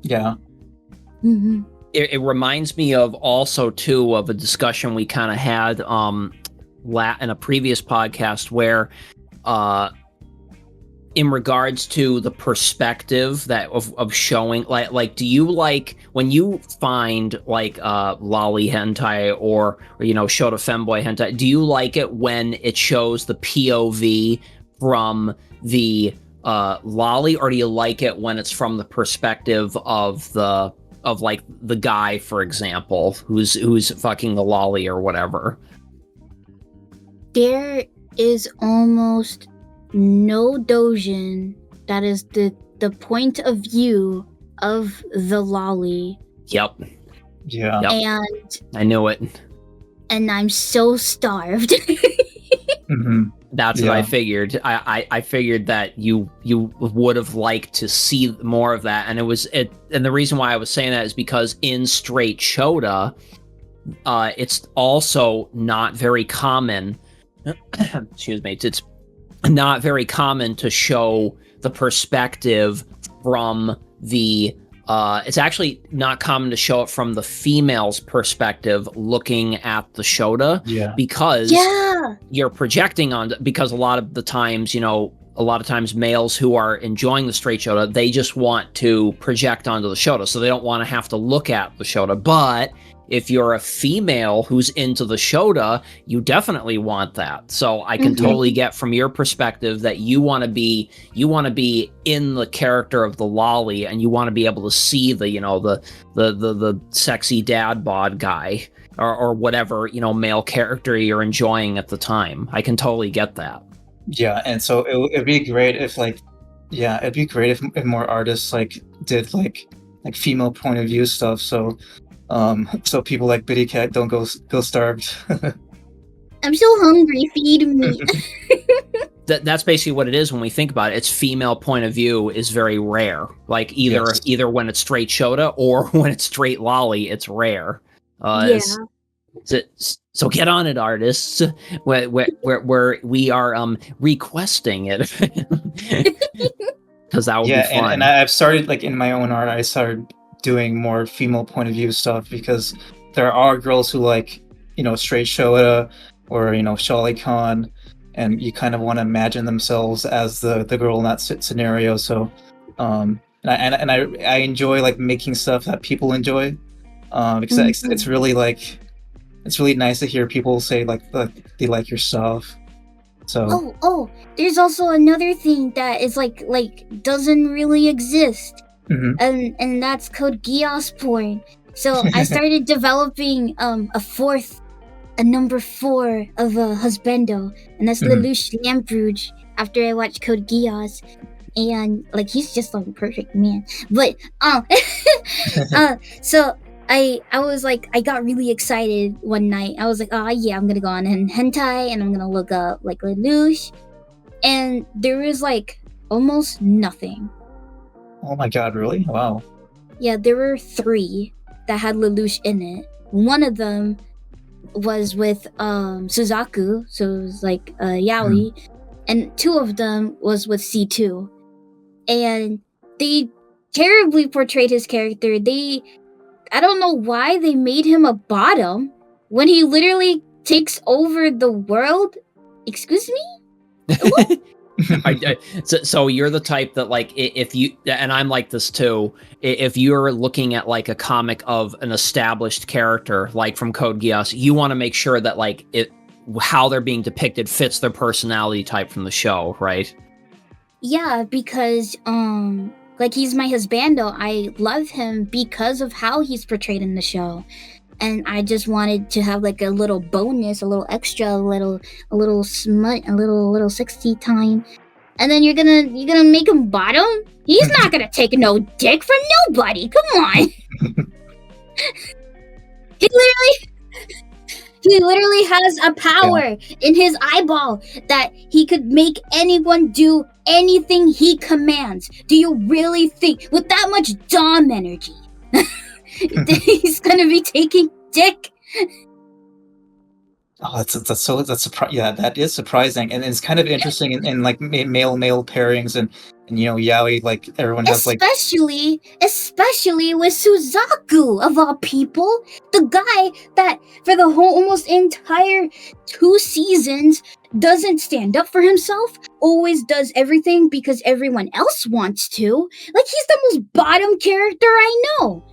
Yeah. It reminds me of also too of a discussion we kind of had in a previous podcast where in regards to the perspective that of showing like do you like when you find like lolly hentai or shota femboy hentai, do you like it when it shows the POV from the lolly, or do you like it when it's from the perspective of like the guy, for example, who's fucking the lolly or whatever? There is almost no dojin that is the point of view of the lolly. Yep. Yeah. Yep. And I knew it. And I'm so starved. That's what I figured. I figured that you would have liked to see more of that, and and the reason why I was saying that is because in straight shota, it's also not very common. Excuse me. It's not very common to show the perspective from the. It's actually not common to show it from the female's perspective looking at the shota, because you're projecting on, because a lot of times males who are enjoying the straight shota, they just want to project onto the shota, so they don't want to have to look at the shota. But if you're a female who's into the shota, you definitely want that. So I can totally get from your perspective that you want to be in the character of the lolly, and you want to be able to see the sexy dad bod guy or whatever male character you're enjoying at the time. I can totally get that. Yeah, and so it'd be great if if more artists like did like female point of view stuff. So people like BittyCat don't go starved. I'm so hungry. Feed me. That's basically what it is when we think about it. It's female point of view is very rare. Like either when it's straight shota or when it's straight lolly, it's rare. So get on it, artists. Where we are requesting it, because that would be fun. And I've started like in my own art. I started doing more female point of view stuff, because there are girls who like straight shota or Sholicast, and you kind of want to imagine themselves as the girl in that scenario. So and I enjoy like making stuff that people enjoy, because it's really like it's really nice to hear people say like they like your stuff. So there's also another thing that is like doesn't really exist. And that's called Gios porn. So I started developing a number 4 of a husbando, and that's Lelouch Lambrouge, after I watched Code Geass. And like he's just like a perfect man. But so I was like, I got really excited one night. I was like, oh yeah, I'm gonna go on hentai and I'm gonna look up like Lelouch, and there was like almost nothing. Oh my god, really? Wow. Yeah, there were 3 that had Lelouch in it. one of them was with Suzaku, so it was like Yaoi, and two of them was with C2. And they terribly portrayed his character. I don't know why they made him a bottom when he literally takes over the world. Excuse me? So you're the type that, like, if you, and I'm like this too, if you're looking at like a comic of an established character, like from Code Geass, you want to make sure that like how they're being depicted fits their personality type from the show, right? Yeah, because like he's my husbando. I love him because of how he's portrayed in the show. And I just wanted to have like a little bonus, a little extra, a little smut, a little sexy time. And then you're gonna make him bottom? He's not gonna take no dick from nobody. Come on. He literally has a power in his eyeball that he could make anyone do anything he commands. Do you really think with that much Dom energy he's gonna be taking dick? Oh, that is surprising, and it's kind of interesting in like male pairings, and you know, yaoi, like everyone has like, especially with Suzaku of all people, the guy that for the whole almost entire 2 seasons doesn't stand up for himself, always does everything because everyone else wants to. Like, he's the most bottom character I know.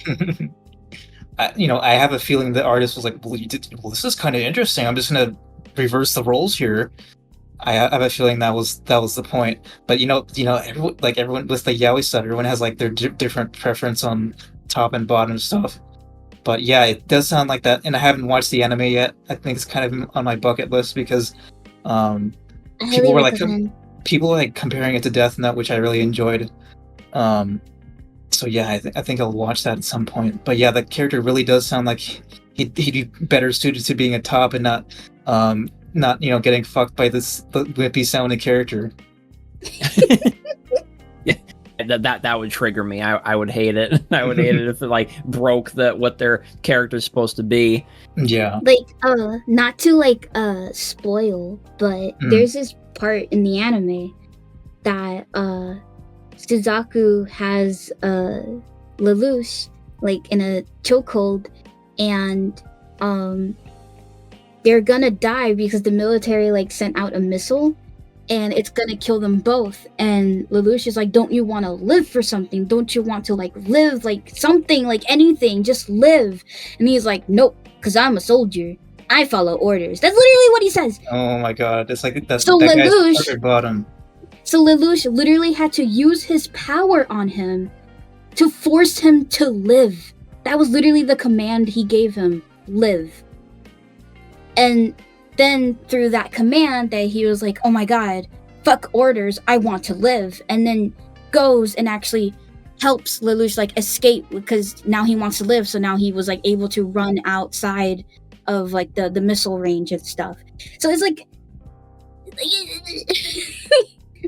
I have a feeling the artist was like, well, this is kind of interesting. I'm just gonna reverse the roles here. I have a feeling that was the point. But everyone with the yaoi stuff, everyone has like their different preference on top and bottom stuff. But yeah, it does sound like that. And I haven't watched the anime yet. I think it's kind of on my bucket list because people were like comparing it to Death Note, which I really enjoyed. So yeah, I think I'll watch that at some point. But yeah, the character really does sound like he'd be better suited to being a top and not getting fucked by this whippy sounding character. Yeah, that would trigger me. I would hate it. I would hate it if it like broke what their character's supposed to be. Yeah. Like not to like spoil, but there's this part in the anime that Suzaku has Lelouch like in a chokehold, and they're gonna die because the military like sent out a missile and it's gonna kill them both. And Lelouch is like, don't you want to live for something? Don't you want to like live like something, like anything, just live? And he's like, nope, because I'm a soldier. I follow orders. That's literally what he says. Oh my god, it's like that Lelouch, guy's bottom. So Lelouch literally had to use his power on him to force him to live. That was literally the command he gave him, live. And then through that command that he was like, oh my god, fuck orders, I want to live. And then goes and actually helps Lelouch like escape because now he wants to live. So now he was like able to run outside of like the missile range and stuff. So it's like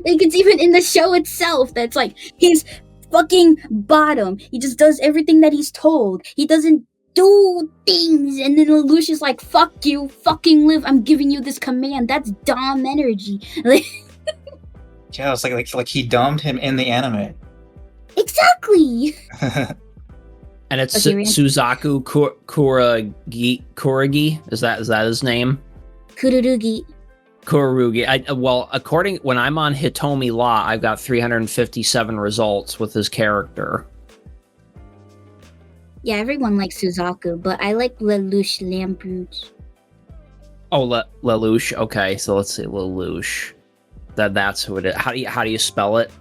like it's even in the show itself that's like he's fucking bottom. He just does everything that he's told. He doesn't do things, and then Lelouch is like, fuck you, fucking live, I'm giving you this command. That's Dom energy. Yeah, it's like he domed him in the anime. Exactly. And it's Suzaku Kuragi. Is that his name? Kururugi. According when I'm on Hitomi Law, I've got 357 results with his character. Yeah, everyone likes Suzaku, but I like Lelouch Lambrugge. Oh, Lelouch. Okay, so let's see, Lelouch. That's who it is. How do you spell it?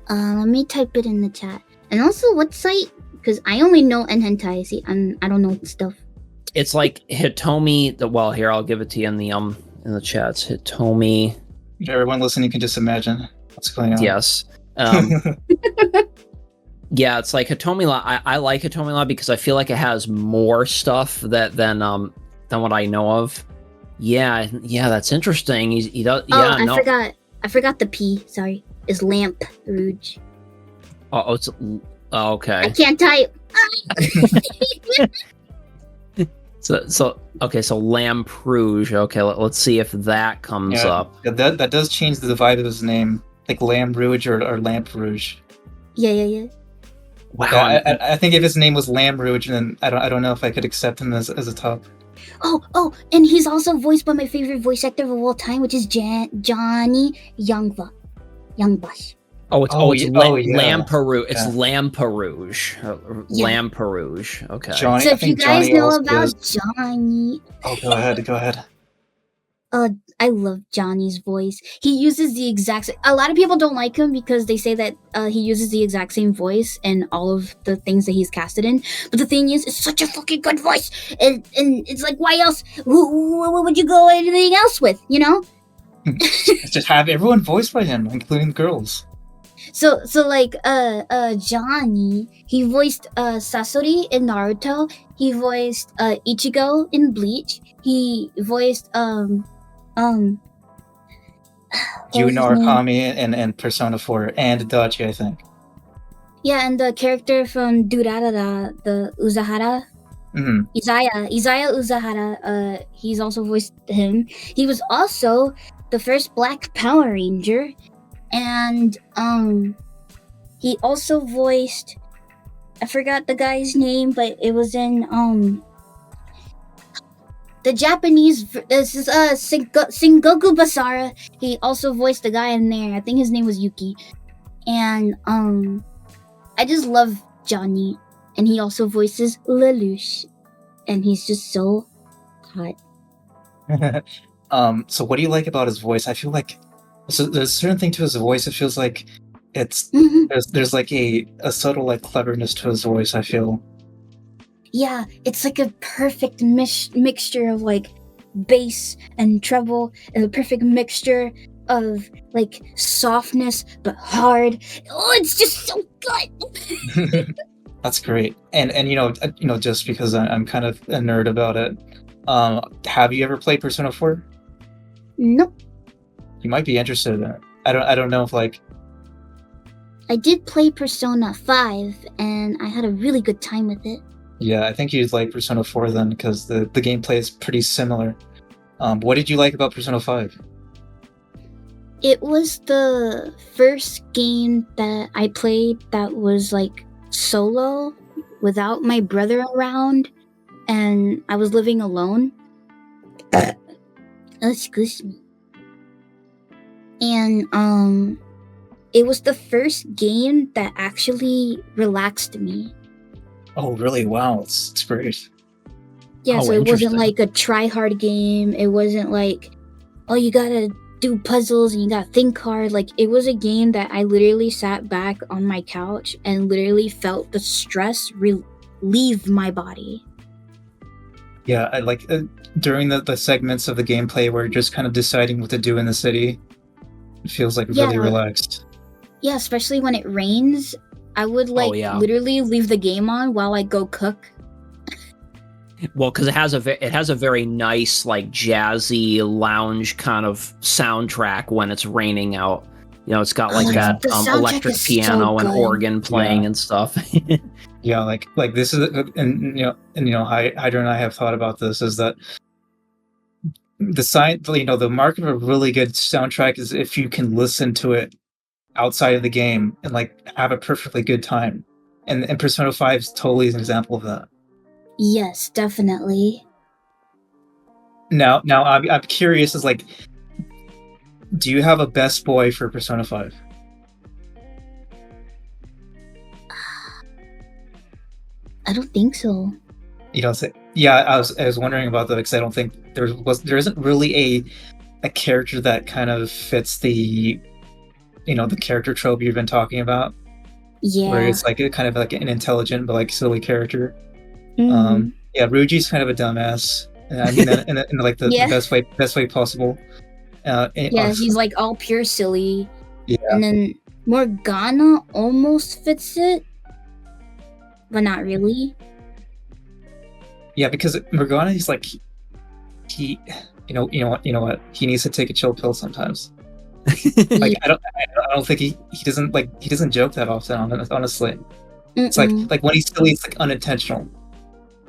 Let me type it in the chat. And also, what site? Because I only know Enhentai. See, I don't know stuff. It's like Hitomi. Well, here, I'll give it to you in the chats. Hitomi. Everyone listening can just imagine what's going on. Yes. Yeah, it's like Hitomi Law. I like Hitomi Law because I feel like it has more stuff than what I know of. Yeah, that's interesting. He does. I forgot the P. Sorry, is Lamp Rouge. Oh, it's okay. I can't type. So okay, so Lamperouge. Okay, let's see if that comes up. That does change the vibe of his name, like Lamb Rouge or Lamp Rouge. Yeah. Wow. Yeah, I think if his name was Lamb Rouge, then I don't know if I could accept him as a top. Oh, and he's also voiced by my favorite voice actor of all time, which is Johnny Youngbush. It's Lamperouge. It's Yeah. Lamperouge. Yeah. Lamperouge. Okay. Johnny, So I if you think guys Johnny know also about does. Johnny, Oh, go ahead. I love Johnny's voice. He uses the exact. A lot of people don't like him because they say that he uses the exact same voice in all of the things that he's casted in. But the thing is, it's such a fucking good voice, and it's like, why else? Who would you go anything else with? You know? Just have everyone voiced by him, including the girls. So like Johnny, he voiced Sasori in Naruto. He voiced Ichigo in Bleach. He voiced Yu Narukami and Persona 4 and Dachi, I think. Yeah, and the character from Durarara, the Uzahara, Hmm. Isaiah Uzahara, he's also voiced him. He was also the first Black Power Ranger, and he also voiced, I forgot the guy's name, but it was in the Japanese. This is Sengoku Basara. He also voiced the guy in there. I think his name was Yuki, and I just love Johnny, and he also voices Lelouch, and he's just so hot. So what do you like about his voice? I feel like there's a certain thing to his voice. It feels like it's there's like a subtle like cleverness to his voice, I feel. Yeah, it's like a perfect mixture of like bass and treble, and a perfect mixture of like softness but hard. Oh, it's just so good. That's great. And just because I'm kind of a nerd about it, have you ever played Persona 4? Nope. You might be interested in it. I don't know if like I did play Persona 5, and I had a really good time with it. yeah, I think you'd like Persona 4 then, because the gameplay is pretty similar. What did you like about Persona 5? It was the first game that I played that was like solo, without my brother around, and I was living alone. Excuse me. And it was the first game that actually relaxed me. Oh, really? Wow, it's great. Yeah, Oh, so it wasn't interesting. like a try-hard game. It wasn't like, oh, you gotta do puzzles and you gotta think hard. Like, it was a game that I literally sat back on my couch and literally felt the stress leave my body. Yeah, I like during the segments of the gameplay where you're just kind of deciding what to do in the city. It feels like really Yeah. relaxed. Yeah, especially when it rains. I would like literally leave the game on while I go cook. Well, because it has a very nice like jazzy lounge kind of soundtrack when it's raining out. You know, it's got like that the soundtrack electric is so piano and good. organ playing and stuff. Yeah, like this is Hydra and I have thought about this, is that the mark of a really good soundtrack is if you can listen to it outside of the game and like have a perfectly good time. And Persona 5 is totally an example of that. Yes, definitely. Now I'm curious, is like, do you have a best boy for Persona 5? I don't think so. You don't say. Yeah, I was wondering about that, because I don't think there isn't really a character that kind of fits the the character trope you've been talking about, Yeah. where it's like a kind of like an intelligent but like silly character. Mhm. Yeah, Ruji's kind of a dumbass. And I mean that in like the Yeah. best way possible. Yeah, he's like all pure silly. Yeah. And then Morgana almost fits it, but not really. Yeah, because Morgana, he's like he you know what he needs to take a chill pill sometimes. Like I don't think he doesn't joke that often, honestly. It's like when he's silly, it's like unintentional.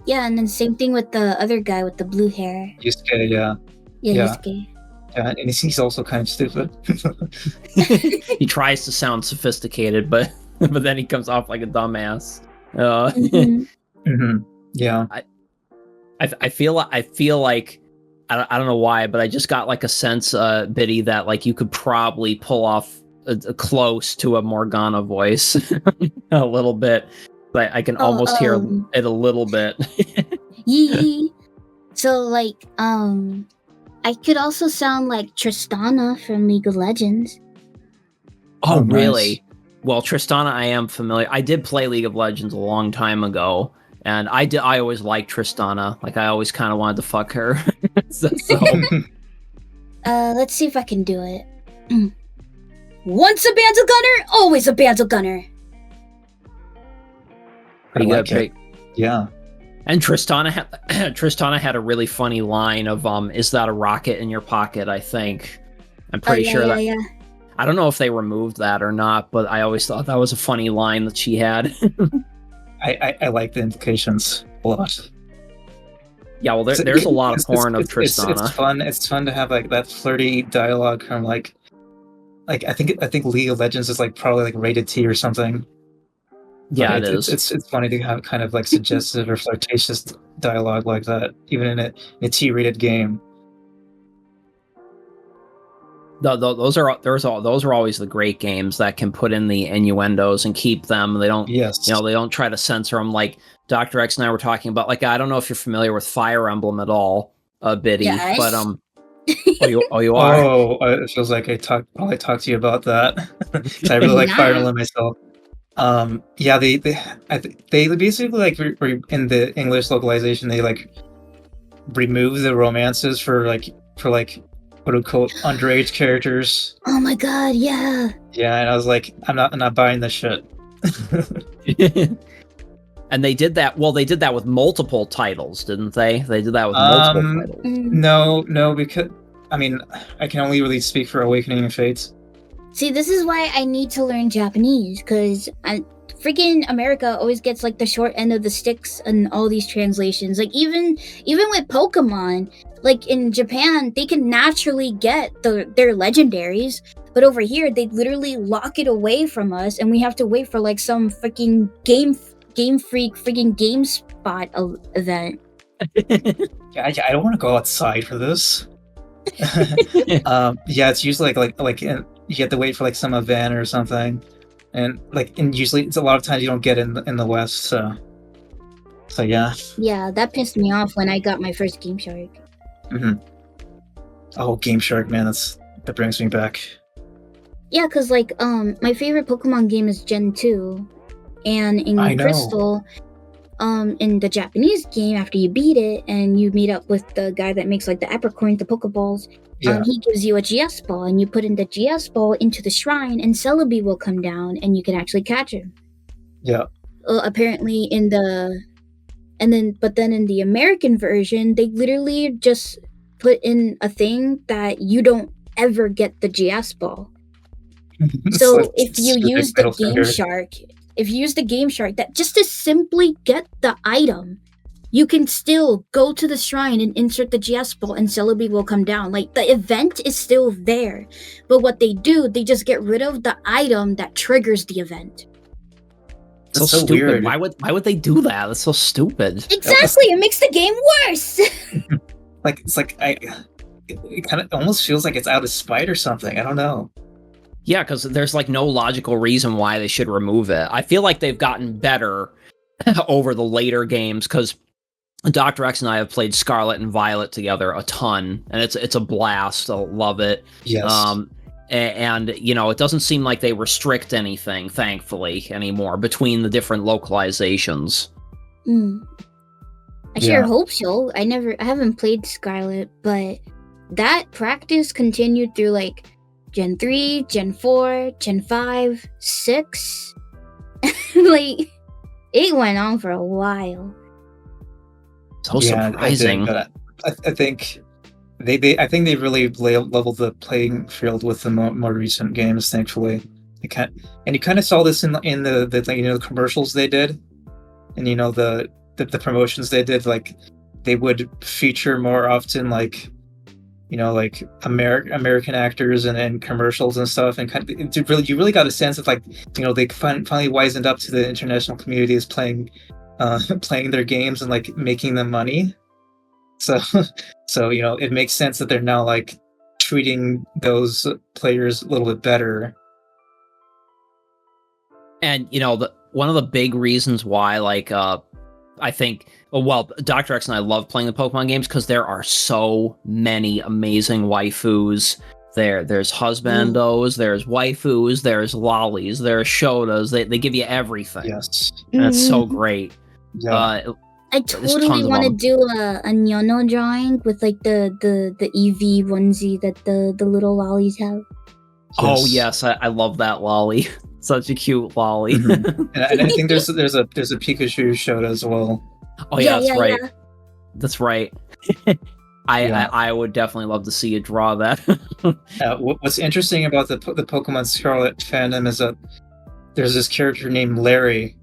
Yeah, and then same thing with the other guy with the blue hair. Yusuke, yeah. Yeah, Yeah. Yusuke. Yeah, and he's also kind of stupid. He tries to sound sophisticated, but then he comes off like a dumbass. Yeah. I feel like I don't know why, but I just got like a sense, Biddy, that like you could probably pull off a close to a Morgana voice a little bit. But I can almost hear it a little bit. Yee. So like, I could also sound like Tristana from League of Legends. Oh, nice. really? Well, Tristana, I am familiar. I did play League of Legends a long time ago, and I always liked Tristana. Like, I always kind of wanted to fuck her. so Let's see if I can do it. Once a Bandle Gunner, always a Bandle Gunner. pretty I like good. it. Yeah. And Tristana had a really funny line of "Is that a rocket in your pocket?" I think. I'm pretty sure that. Yeah. I don't know if they removed that or not, but I always thought that was a funny line that she had. I like the implications a lot. Yeah, well, there's a lot of porn of Tristana. It's fun. It's fun to have like that flirty dialogue from like I think League of Legends is like probably like rated T or something. Yeah, But it is. It's funny to have kind of like suggestive or flirtatious dialogue like that, even in a T-rated game. Those are always the great games that can put in the innuendos and keep them. They don't, Yes. they don't try to censor them. Like Dr. X and I were talking about. Like, I don't know if you're familiar with Fire Emblem at all, Biddy, Yes. but you are. Oh, it feels like I probably talked to you about that. 'Cause I really like Fire Emblem myself. Yeah, they basically like in the English localization they like remove the romances for quote unquote underage characters. Oh my god, yeah. Yeah, and I was like, I'm not buying this shit. And they did that. Well, they did that with multiple titles, didn't they? They did that with multiple titles. No, because I mean, I can only really speak for Awakening and Fates. See, this is why I need to learn Japanese, because freaking America always gets like the short end of the sticks in all these translations. Like even with Pokemon, like in Japan, they can naturally get their legendaries, but over here they literally lock it away from us, and we have to wait for like some freaking Game Freak freaking GameSpot event. Yeah, I don't want to go outside for this. Yeah, it's usually like you have to wait for like some event or something, and usually it's a lot of times you don't get in the West. So yeah. Yeah, that pissed me off when I got my first Game Shark. Mm-hmm. Oh, Game Shark, man, that brings me back. Yeah, because like my favorite Pokemon game is Gen 2, and in Crystal, in the Japanese game, after you beat it and you meet up with the guy that makes like the apricorn, the Pokeballs, he gives you a GS ball, and you put in the GS ball into the shrine, and Celebi will come down, and you can actually catch him. Yeah. Apparently in the but then in the American version, they literally just put in a thing that you don't ever get the GS ball. So if you use the Game Shark, that just to simply get the item, you can still go to the shrine and insert the GS ball, and Celebi will come down. Like, the event is still there, but what they do, they just get rid of the item that triggers the event. So stupid. Weird. Why would they do that? That's so stupid. Exactly. It makes the game worse. It kind of almost feels like it's out of spite or something. I don't know. Yeah, because there's like no logical reason why they should remove it. I feel like they've gotten better over the later games, because Dr. X and I have played Scarlet and Violet together a ton, and it's a blast. I love it. Yes. And it doesn't seem like they restrict anything, thankfully, anymore between the different localizations. I sure hope so. I haven't played Scarlet, but that practice continued through like Gen 3, Gen 4, Gen 5, 6. Like, it went on for a while. So surprising. I think they really leveled the playing field with the more recent games, thankfully. And you kind of saw this in the the commercials they did, and the the promotions they did, like they would feature more often like like American actors and commercials and stuff, and kind of you really got a sense of like they finally wisened up to the international community as playing playing their games and like making them money. So it makes sense that they're now like treating those players a little bit better. And one of the big reasons why, like, I think, Dr. X and I love playing the Pokemon games because there are so many amazing waifus. There's husbandos, there's waifus, there's lollies, there's shotas. They give you everything. Yes, and it's so great. Yeah. I totally want to do a Nyono drawing with like the EV onesie that the little lollies have. Oh yes, I love that lolly. Such a cute lolly. Mm-hmm. and I think there's a Pikachu Shota as well. Oh yeah, that's right. Yeah. That's right. I would definitely love to see you draw that. What's interesting about the Pokemon Scarlet fandom is that there's this character named Larry,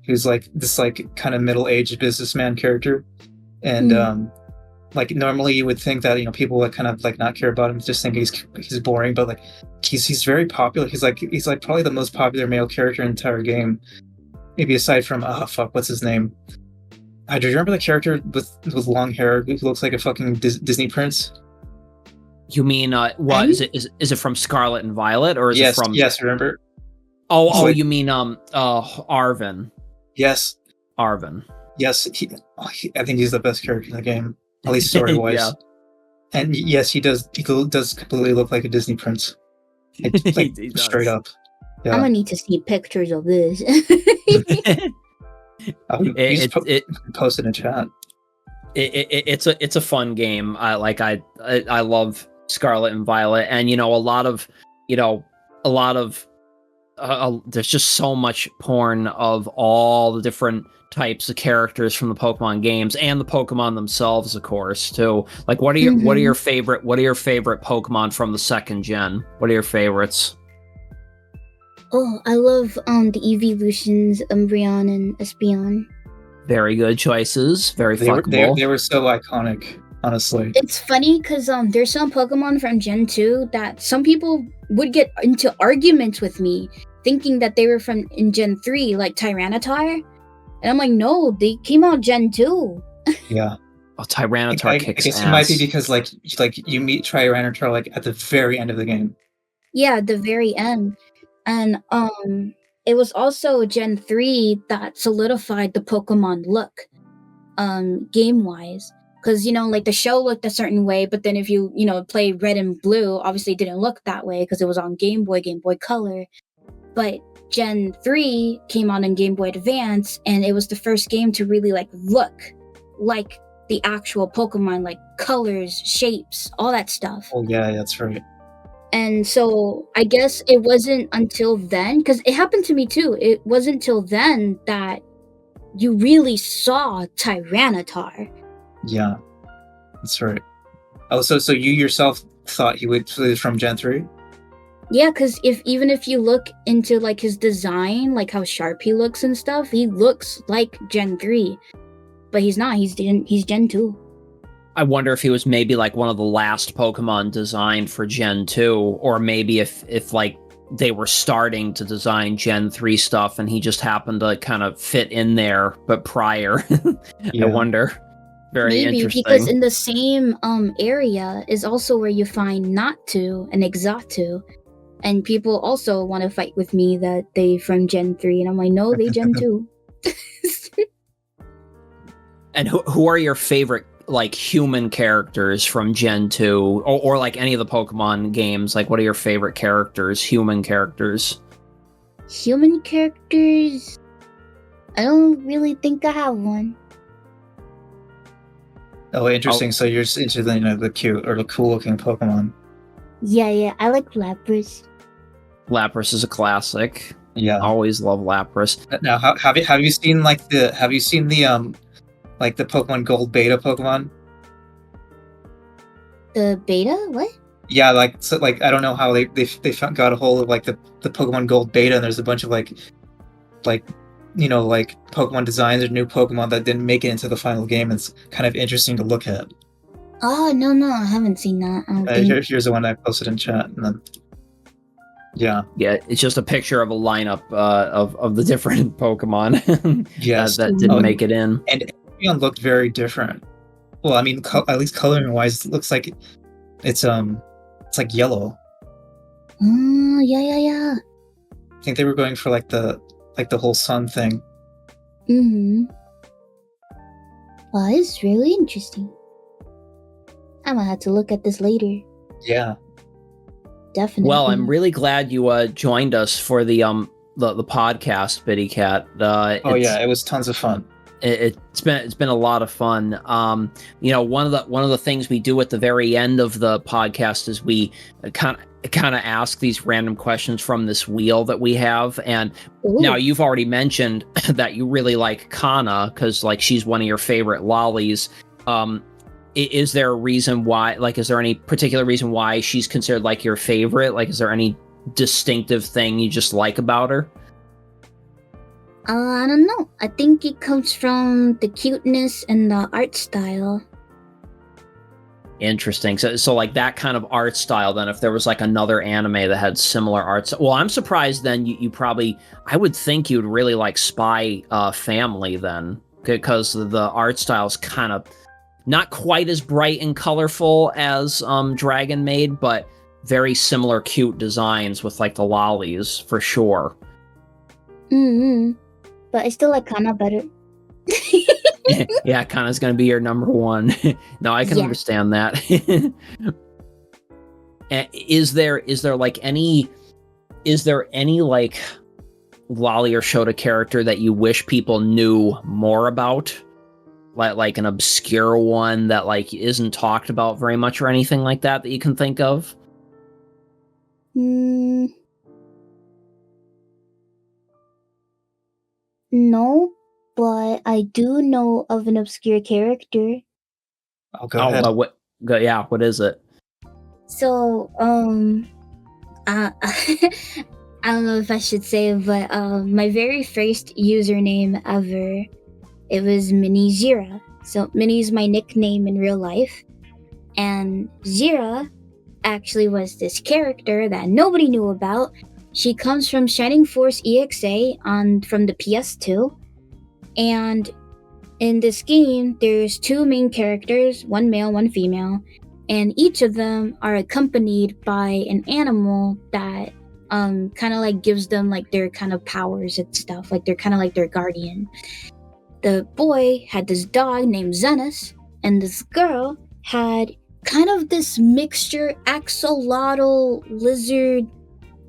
who's like this like kind of middle-aged businessman character, and like normally you would think that people would kind of like not care about him, just think he's boring, but like he's very popular. He's like probably the most popular male character in the entire game, maybe aside from what's his name? Do you remember the character with long hair who looks like a fucking Disney prince? You mean what is it? Is it from Scarlet and Violet, or is it from? Yes, remember? Oh, you mean Arvin? Yes, Arvin. Yes, I think he's the best character in the game, at least story-wise. Yeah. And yes, he does completely look like a Disney prince. Like, he straight up. Yeah. I'm gonna need to see pictures of this. Post in a chat. It's a fun game. I love Scarlet and Violet, and a lot of there's just so much porn of all the different types of characters from the Pokemon games and the Pokemon themselves, of course, too. Like, what are your favorite Pokemon from the second gen? What are your favorites? Oh, I love the Evolutions, Umbreon and Espeon. Very good choices. Very fuckable. They were so iconic, honestly. It's funny because there's some Pokemon from Gen 2 that some people would get into arguments with me, thinking that they were from in Gen 3, like Tyranitar. And I'm like, no, they came out Gen 2. Yeah. Oh, Tyranitar kicks ass. It might be because like you meet Tyranitar like at the very end of the game. Yeah, the very end. And it was also Gen 3 that solidified the Pokemon look, game-wise. Because, like the show looked a certain way, but then if you, play Red and Blue, obviously it didn't look that way because it was on Game Boy Color. But Gen 3 came out in Game Boy Advance, and it was the first game to really look like the actual Pokemon, like colors, shapes, all that stuff. Oh yeah, that's right. And so I guess it wasn't until then, because it happened to me too, it wasn't until then that you really saw Tyranitar. Yeah, that's right. Oh, so you yourself thought he was from Gen 3? Yeah, because even if you look into his design, like how sharp he looks and stuff, he looks like Gen 3. But he's not, he's Gen 2. I wonder if he was maybe one of the last Pokemon designed for Gen 2, or maybe if they were starting to design Gen 3 stuff and he just happened to kind of fit in there, but prior. Yeah. I wonder. Very maybe, interesting. Because in the same area is also where you find Natu and Exatu. And people also want to fight with me that they from Gen 3. And I'm like, no, they Gen 2. And who are your favorite human characters from Gen 2 or any of the Pokemon games? What are your favorite characters, human characters? Human characters? I don't really think I have one. Oh, interesting. Oh. So you're into the cute or the cool looking Pokemon. Yeah, I like Lapras. Lapras is a classic. Yeah. Always love Lapras. Now, have you seen the Pokemon Gold beta Pokemon? The beta? What? Yeah, I don't know how they got a hold of the Pokemon Gold beta, and there's a bunch of like Pokemon designs or new Pokemon that didn't make it into the final game. It's kind of interesting to look at. Oh, no, I haven't seen that. I don't think. Here's the one I posted in chat, and then yeah, it's just a picture of a lineup of the different Pokemon yes, that didn't make it in. And everyone looked very different. Well, I mean, at least coloring wise, it looks like it's like yellow. Oh, yeah. I think they were going for like the whole sun thing. Mm-hmm. Well, it's really interesting. I'm gonna have to look at this later. Yeah. Definitely. Well, I'm really glad you joined us for the podcast, BittyCat. It was tons of fun. It's been a lot of fun. One of the things we do at the very end of the podcast is we kind of ask these random questions from this wheel that we have. And now you've already mentioned that you really like Kana because like she's one of your favorite lollies. Is there a reason why? Like, is there any particular reason why she's considered like your favorite? Like, is there any distinctive thing you just like about her? I don't know. I think it comes from the cuteness and the art style. Interesting. So like that kind of art style, then if there was like another anime that had similar art, well, I'm surprised then you probably, I would think you'd really like Spy Family then, because the art style is kind of not quite as bright and colorful as Dragon Maid, but very similar cute designs with like the lollies for sure. Mm-hmm. But I still like Kana better. Yeah, Kana's gonna be your number one. No, I can understand that. Is there any like lolly or Shota character that you wish people knew more about? Like an obscure one that like isn't talked about very much or anything like that you can think of? No, but I do know of an obscure character. Oh, go ahead. What is it? So, I don't know if I should say it, but my very first username ever, it was Mini Zira. So Minnie's my nickname in real life, and Zira actually was this character that nobody knew about. She comes from Shining Force EXA from the PS2, and in this game, there's two main characters, one male, one female, and each of them are accompanied by an animal that kind of like gives them like their kind of powers and stuff, like they're kind of like their guardian. The boy had this dog named Zenus, and this girl had kind of this mixture axolotl lizard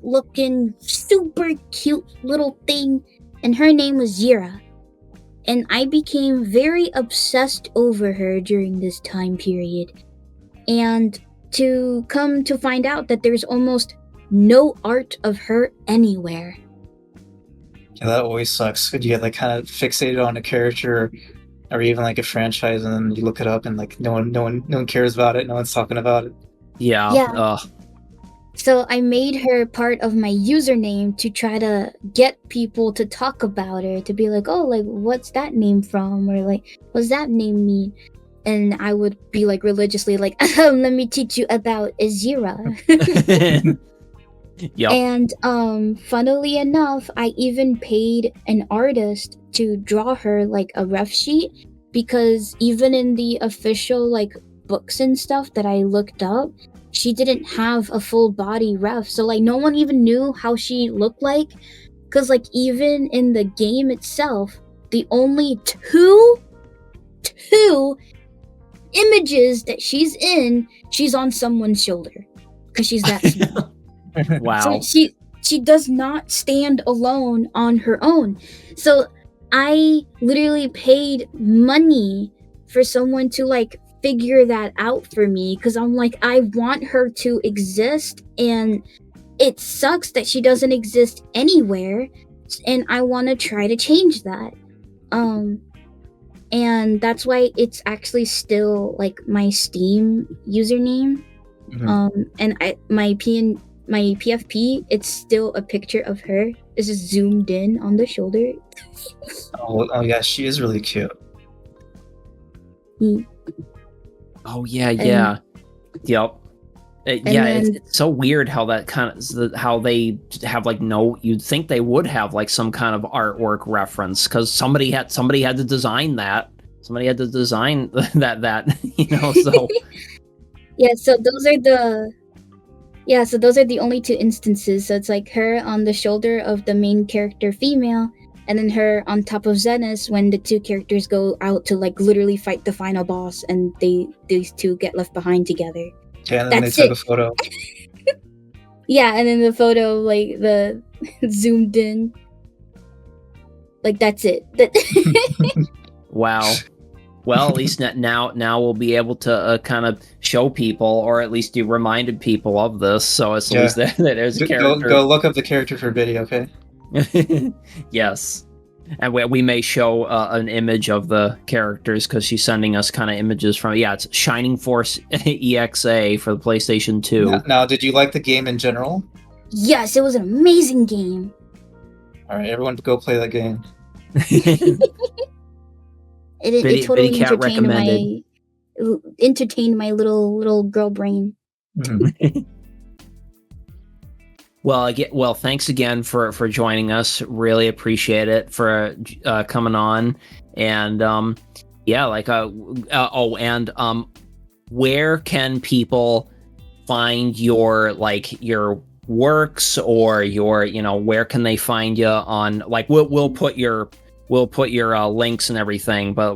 looking super cute little thing, and her name was Zira. And I became very obsessed over her during this time period. And to come to find out that there's almost no art of her anywhere. Yeah, that always sucks. You get like kind of fixated on a character or even like a franchise, and then you look it up and like no one cares about it. No one's talking about it. Yeah. So I made her part of my username to try to get people to talk about her, to be like, oh, like, what's that name from? Or like, what's that name mean? And I would be like religiously like, let me teach you about Azira. Yep. And funnily enough, I even paid an artist to draw her like a ref sheet, because even in the official like books and stuff that I looked up, she didn't have a full body ref. So like no one even knew how she looked like, because like even in the game itself, the only two images that she's in, she's on someone's shoulder because she's that small. Wow. So she does not stand alone on her own. So I literally paid money for someone to like figure that out for me, because I'm like, I want her to exist, and it sucks that she doesn't exist anywhere, and I want to try to change that. And that's why it's actually still like my Steam username. Mhm. And my my PFP, it's still a picture of her. It's just zoomed in on the shoulder. Oh yeah, she is really cute. Oh yeah, yeah, yep. Yeah, then, it's so weird how that kind of how they have like no. You'd think they would have like some kind of artwork reference because somebody had to design that. Somebody had to design that So yeah. So those are the only two instances. So it's like her on the shoulder of the main character female, and then her on top of Zenith when the two characters go out to like literally fight the final boss, and these two get left behind together. Yeah, and then That's they took it. a photo. Yeah, and then the photo, like the zoomed in, like that's it. wow. Well, at least now we'll be able to kind of show people, or at least you reminded people of this. So it's at least that there's a character. Go look up the character for Biddy, okay? Yes. And we may show an image of the characters because she's sending us kind of images from. Yeah, it's Shining Force EXA for the PlayStation 2. Now, did you like the game in general? Yes, it was an amazing game. All right, everyone, go play that game. It totally BittyCat entertained my little girl brain. Mm-hmm. Well, thanks again for joining us. Really appreciate it for coming on, and where can people find your works, or where can they find you on, like, we'll put your links and everything, but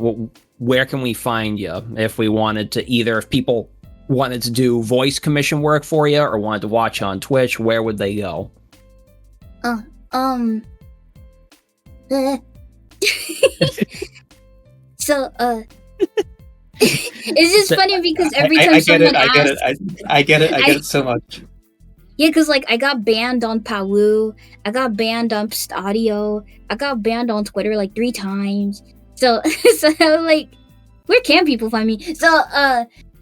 where can we find you if we wanted to, either if people wanted to do voice commission work for you or wanted to watch on Twitch, where would they go? So it's just funny because every time someone asks, I get it so much. Yeah, because like I got banned on Pawu, I got banned on Pst Audio, I got banned on Twitter like 3 times. So like, where can people find me? So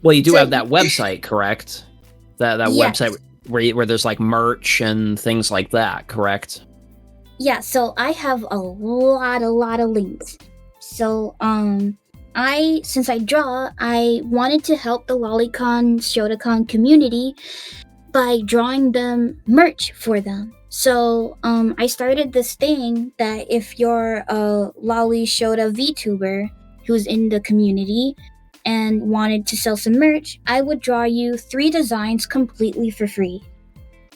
well, you do have that website, correct? That yes. website where there's like merch and things like that, correct? Yeah, so I have a lot of links. So since I draw, I wanted to help the Lolicon Sholicon community by drawing them merch for them. So I started this thing that if you're a Lolly Shota VTuber who's in the community and wanted to sell some merch, I would draw you 3 designs completely for free.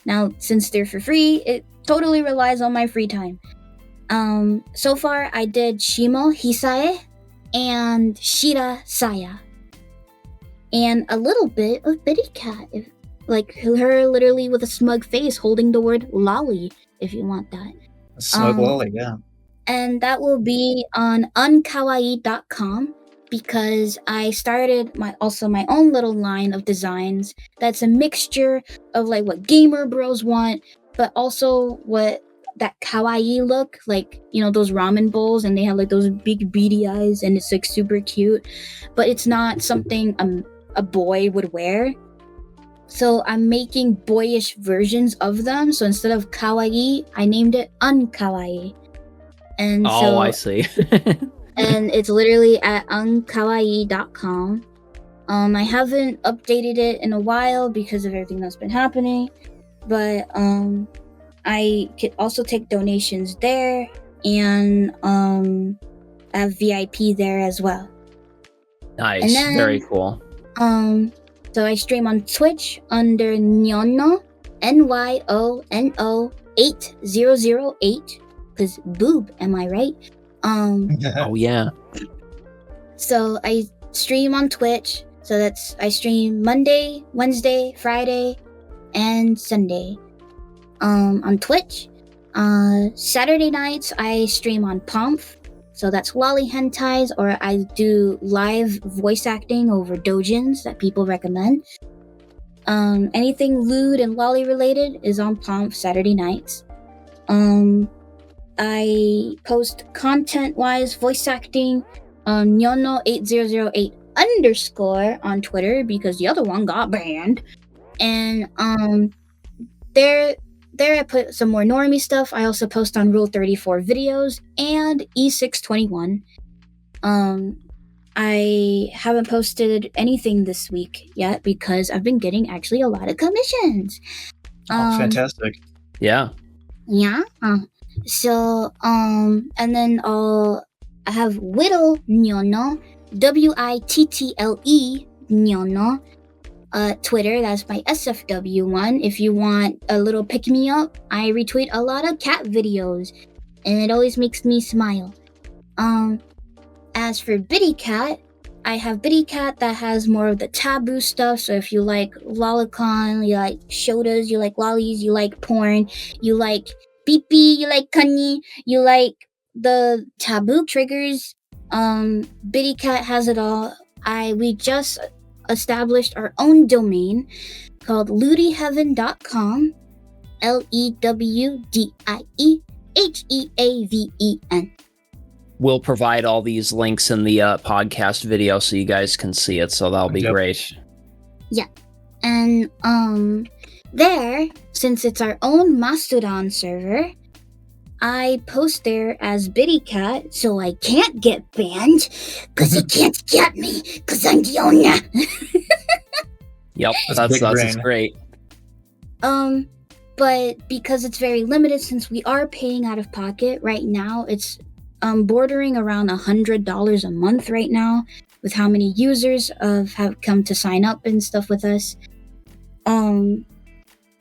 Now, since they're for free, it totally relies on my free time. So far, I did Shimo Hisae and Shira Saya. And a little bit of BittyCat, like her literally with a smug face holding the word lolly, if you want that. A smug lolly, yeah. And that will be on unkawaii.com, because I started my own little line of designs that's a mixture of like what gamer bros want, but also what that kawaii look, like, those ramen bowls and they have like those big beady eyes and it's like super cute, but it's not something a boy would wear. So I'm making boyish versions of them. So instead of kawaii, I named it unkawaii. And I see. And it's literally at unkawaii.com. I haven't updated it in a while because of everything that's been happening, but I could also take donations there, and I have VIP there as well. Nice, and then, very cool. So I stream on Twitch under Nyono, NYONO 8008, because boob, am I right? Oh yeah. So I stream on Twitch. So I stream Monday, Wednesday, Friday, and Sunday. On Twitch. Saturday nights I stream on Pomf. So that's lolly hentais, or I do live voice acting over doujins that people recommend. Anything lewd and lolly related is on Pomf Saturday nights. I post content-wise voice acting on Nyono8008 _ on Twitter because the other one got banned. And there I put some more normie stuff. I also post on Rule 34 videos and E621. I haven't posted anything this week yet because I've been getting actually a lot of commissions. Fantastic. Yeah. Yeah. So and then I have Whittle Nyono, WITTLE Nyono. Twitter, that's my SFW one. If you want a little pick me up, I retweet a lot of cat videos, and it always makes me smile. As for BittyCat, I have BittyCat that has more of the taboo stuff. So if you like lolicon, you like shotas, you like lollies, you like porn, you like pee-pee, you like kani, you like the taboo triggers, BittyCat has it all. We just established our own domain called lewdieheaven.com, LEWDIEHEAVEN. We'll provide all these links in the podcast video so you guys can see it, so that'll be great. Yeah. And there, since it's our own Mastodon server, I post there as BittyCat, so I can't get banned, because he can't get me, because I'm the owner. Yep, that's great. But because it's very limited, since we are paying out of pocket right now, it's bordering around $100 a month right now, with how many users have come to sign up and stuff with us.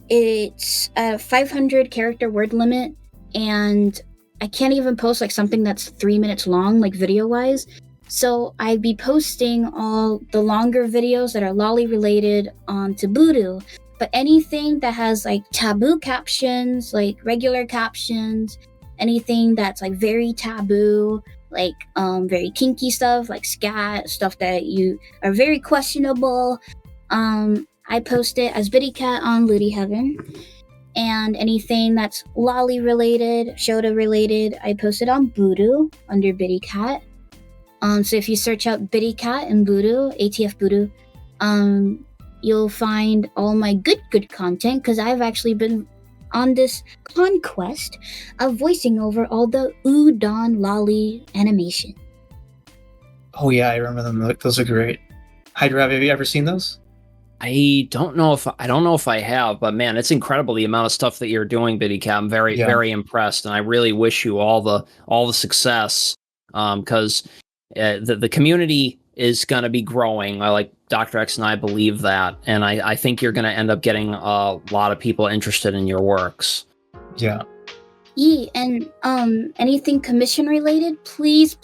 It's a 500 character word limit, and I can't even post like something that's 3 minutes long, like video wise. So I'd be posting all the longer videos that are lolly related onto Voodoo. But anything that has like taboo captions, like regular captions, anything that's like very taboo, like very kinky stuff, like scat, stuff that you are very questionable, I post it as BittyCat on Lewdie Heaven. And anything that's lolly related, shota related, I post it on Voodoo under BittyCat. So if you search up BittyCat and Voodoo, ATF Voodoo, you'll find all my good content, because I've actually been on this conquest of voicing over all the Udon lolly animation. Oh yeah, I remember them. Those are great. Hydra, have you ever seen those? I don't know if I have, but man, it's incredible the amount of stuff that you're doing, BittyCat. I'm very impressed, and I really wish you all the success, because the community is going to be growing. I like Dr. X and I believe that, and I think you're going to end up getting a lot of people interested in your works. Yeah. Yeah, and anything commission related, please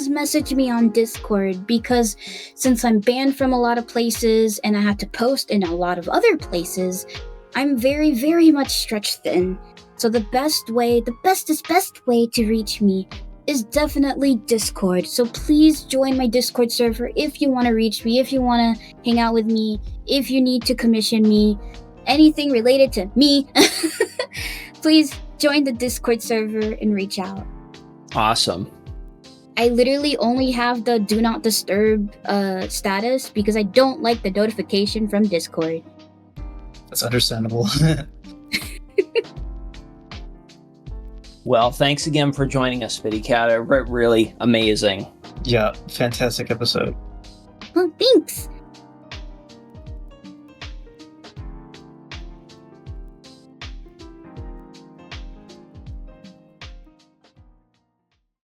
message me on Discord, because since I'm banned from a lot of places and I have to post in a lot of other places, I'm very, very much stretched thin. So the bestest way to reach me is definitely Discord. So please join my Discord server if you want to reach me, if you want to hang out with me, if you need to commission me, anything related to me. Please join the Discord server and reach out. Awesome. I literally only have the do not disturb status because I don't like the notification from Discord. That's understandable. Well, thanks again for joining us, BittyCat. Really amazing. Yeah, fantastic episode. Well, thanks.